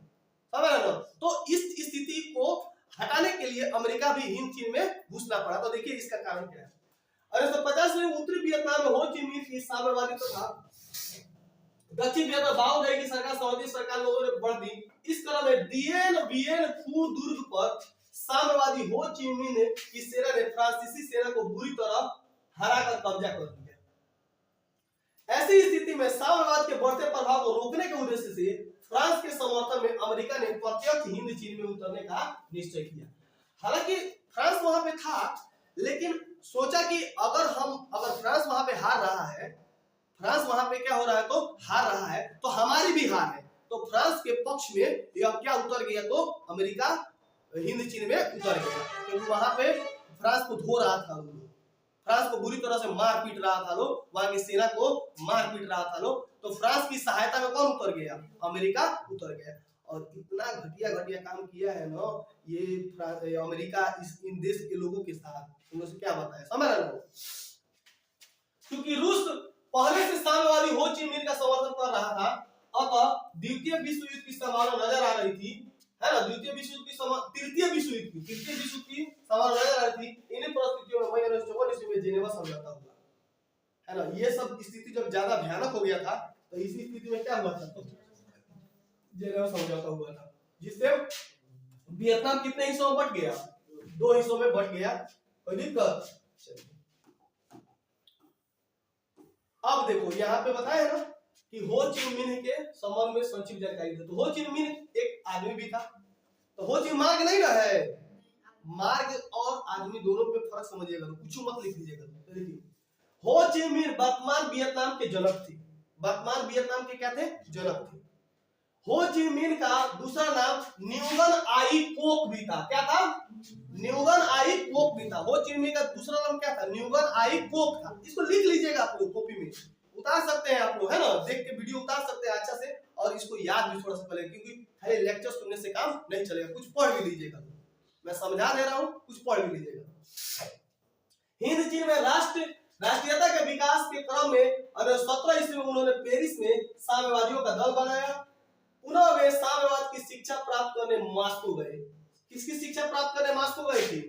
समझ रहे हो? तो इस स्थिति को हटाने के लिए अमेरिका भी हिंद चीन में घुसना पड़ा। तो देखिए इसका कारण क्या है। 1950 में उत्तरी वियतनाम में हो ची मिन्ह की साम्यवादी तो था, दक्षिण वियतनाम बाओ दई की सरकार सऊदी सरकार लोगों ने बढ़ दी। इस क्रम में डियन बियन फू दुर्ग पर साम्यवादी हो ची मिन्ह की सेना ने फ्रांसीसी सेना को बुरी तरह हराकर कब्जा कर लिया। ऐसी स्थिति में साम्यवाद के बढ़ते प्रभाव को रोकने के उद्देश्य से फ्रांस के समर्थन में अमेरिका ने प्रत्यक्ष हिंद चीन में उतरने का निश्चय किया। हालांकि फ्रांस वहां पे था, लेकिन सोचा कि अगर फ्रांस वहां पे हार रहा है, फ्रांस वहां पे क्या हो रहा है तो हार रहा है, तो हमारी भी हार है, तो फ्रांस के पक्ष में यह क्या उतर गया, तो अमेरिका हिंद चीन में उतर गया, क्योंकि वहां पे फ्रांस को धो रहा था लोग, फ्रांस को बुरी तरह से मार पीट रहा था लोग, वहां की सेना को मार पीट रहा था लोग, तो फ्रांस की सहायता में कौन उतर गया? अमेरिका उतर गया। और इतना घटिया घटिया काम किया है ना ये अमेरिका इन देश के लोगों के साथ, उन्होंने से क्या बताया, समझ रहे हो? क्योंकि रूस पहले से साम्यवादी हो ची मिन्ह का समर्थन कर रहा था, अतः द्वितीय विश्व युद्ध की संभावना नजर आ रही थी, है ना, तृतीय विश्व युद्ध की संभावना नजर आ रही थी। इन्हीं परिस्थितियों में मई 1954 ईस्वी में जेनेवा समझौता हुआ, है ना। ये सब स्थिति जब ज्यादा भयानक हो गया था, तो इसी स्थिति में क्या हुआ था, जेनेवा समझौता हुआ था, जिससे वियतनाम कितने हिस्सों में बट गया? 2 हिस्सों में बट गया। कोई दिक्कत? अब देखो यहाँ पे बताया ना कि हो ची मिन्ह के संबंध में संक्षिप्त जानकारी दे। तो हो ची मिन्ह एक आदमी भी था, तो हो ची मार्ग नहीं ना है, मार्ग और आदमी दोनों पे फर्क समझिएगा, तो कुछ मत लिख लीजिएगा। तो देखिए हो ची मिन्ह वर्तमान वियतनाम के जनक थे, वर्तमान वियतनाम के क्या थे? जनक थे। हो ची मिन्ह का दूसरा नाम न्यूगन आई कोक भी था। क्या था? न्यूगन आई कोक भी था। हो ची मिन्ह का दूसरा नाम क्या था? न्यूगन आई कोक था। इसको लिख लीजिएगा, आप लोग कॉपी में उतार सकते हैं, आप लोग, है ना, देख के वीडियो उतार सकते हैं अच्छा से, और इसको याद भी थोड़ा सा करें, क्योंकि खाली लेक्चर सुनने से काम नहीं चलेगा, कुछ पढ़ भी लीजिएगा। मैं समझा दे रहा हूँ, कुछ पढ़ भी लीजिएगा। हिंद चीन में राष्ट्रीयता के विकास के क्रम में 17 ईस्वी में उन्होंने पेरिस में साम्यवादियों का दल बनाया। पुनः वे साम्यवाद की शिक्षा प्राप्त करने मॉस्को गए। किसकी शिक्षा प्राप्त करने मॉस्को गए थे?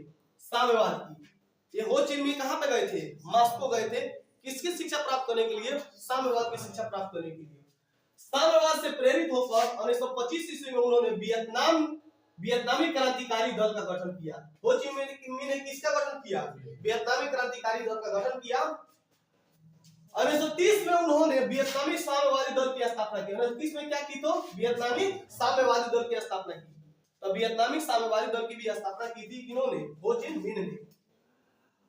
साम्यवाद की। ये हो ची मिन्ह कहां पे गए थे? मॉस्को गए थे। किसकी शिक्षा प्राप्त करने के लिए? साम्यवाद की शिक्षा प्राप्त करने के लिए। साम्यवाद से प्रेरित होकर 1925 ईस्वी में उन्होंने वियतनामी क्रांतिकारी दल का गठन किया। हो ची मिन्ह ने किसका गठन किया? वियतनामी क्रांतिकारी दल का गठन किया। 1930 में उन्होंने वियतनामी साम्यवादी दल की स्थापना की। 1930 में क्या की? तो वियतनामी साम्यवादी दल की स्थापना की। तो वियतनामी साम्यवादी दल की भी स्थापना की थी किन्होंने? हो ची मिन्ह ने।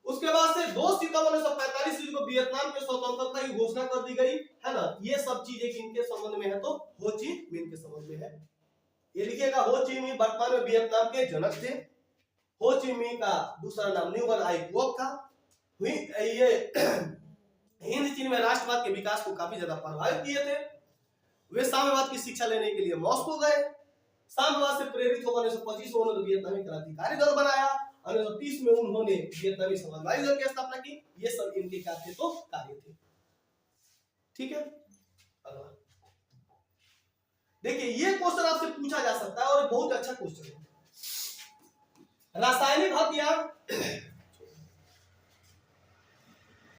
उसके बाद से 2 सितंबर 1945 को वियतनाम के स्वतंत्रता की घोषणा कर दी गई, है ना। ये सब चीजें किनके संबंध में है? तो हो ची मिन्ह के संबंध में है। ये लिखिएगा, हो ची मिन्ह वर्तमान में वियतनाम के जनक थे। हो ची मिन्ह का दूसरा नाम न्यूगन आई कोक था। ये हिंद चीन में राष्ट्रवाद के विकास को काफी ज्यादा प्रभावित किए थे। वे साम्यवाद की शिक्षा लेने के लिए मॉस्को गए। साम्यवाद से प्रेरित होकर 1925 में उन्होंने वियतनामी क्रांतिकारी दल बनाया 1930 में उन्होंने वियतनामी समाजवादी दल की स्थापना की। ये सब इनके क्या थे तो कार्य थे। ठीक है, अगला देखिए, ये क्वेश्चन आपसे पूछा जा सकता है और बहुत अच्छा क्वेश्चन है। रासायनिक हथियार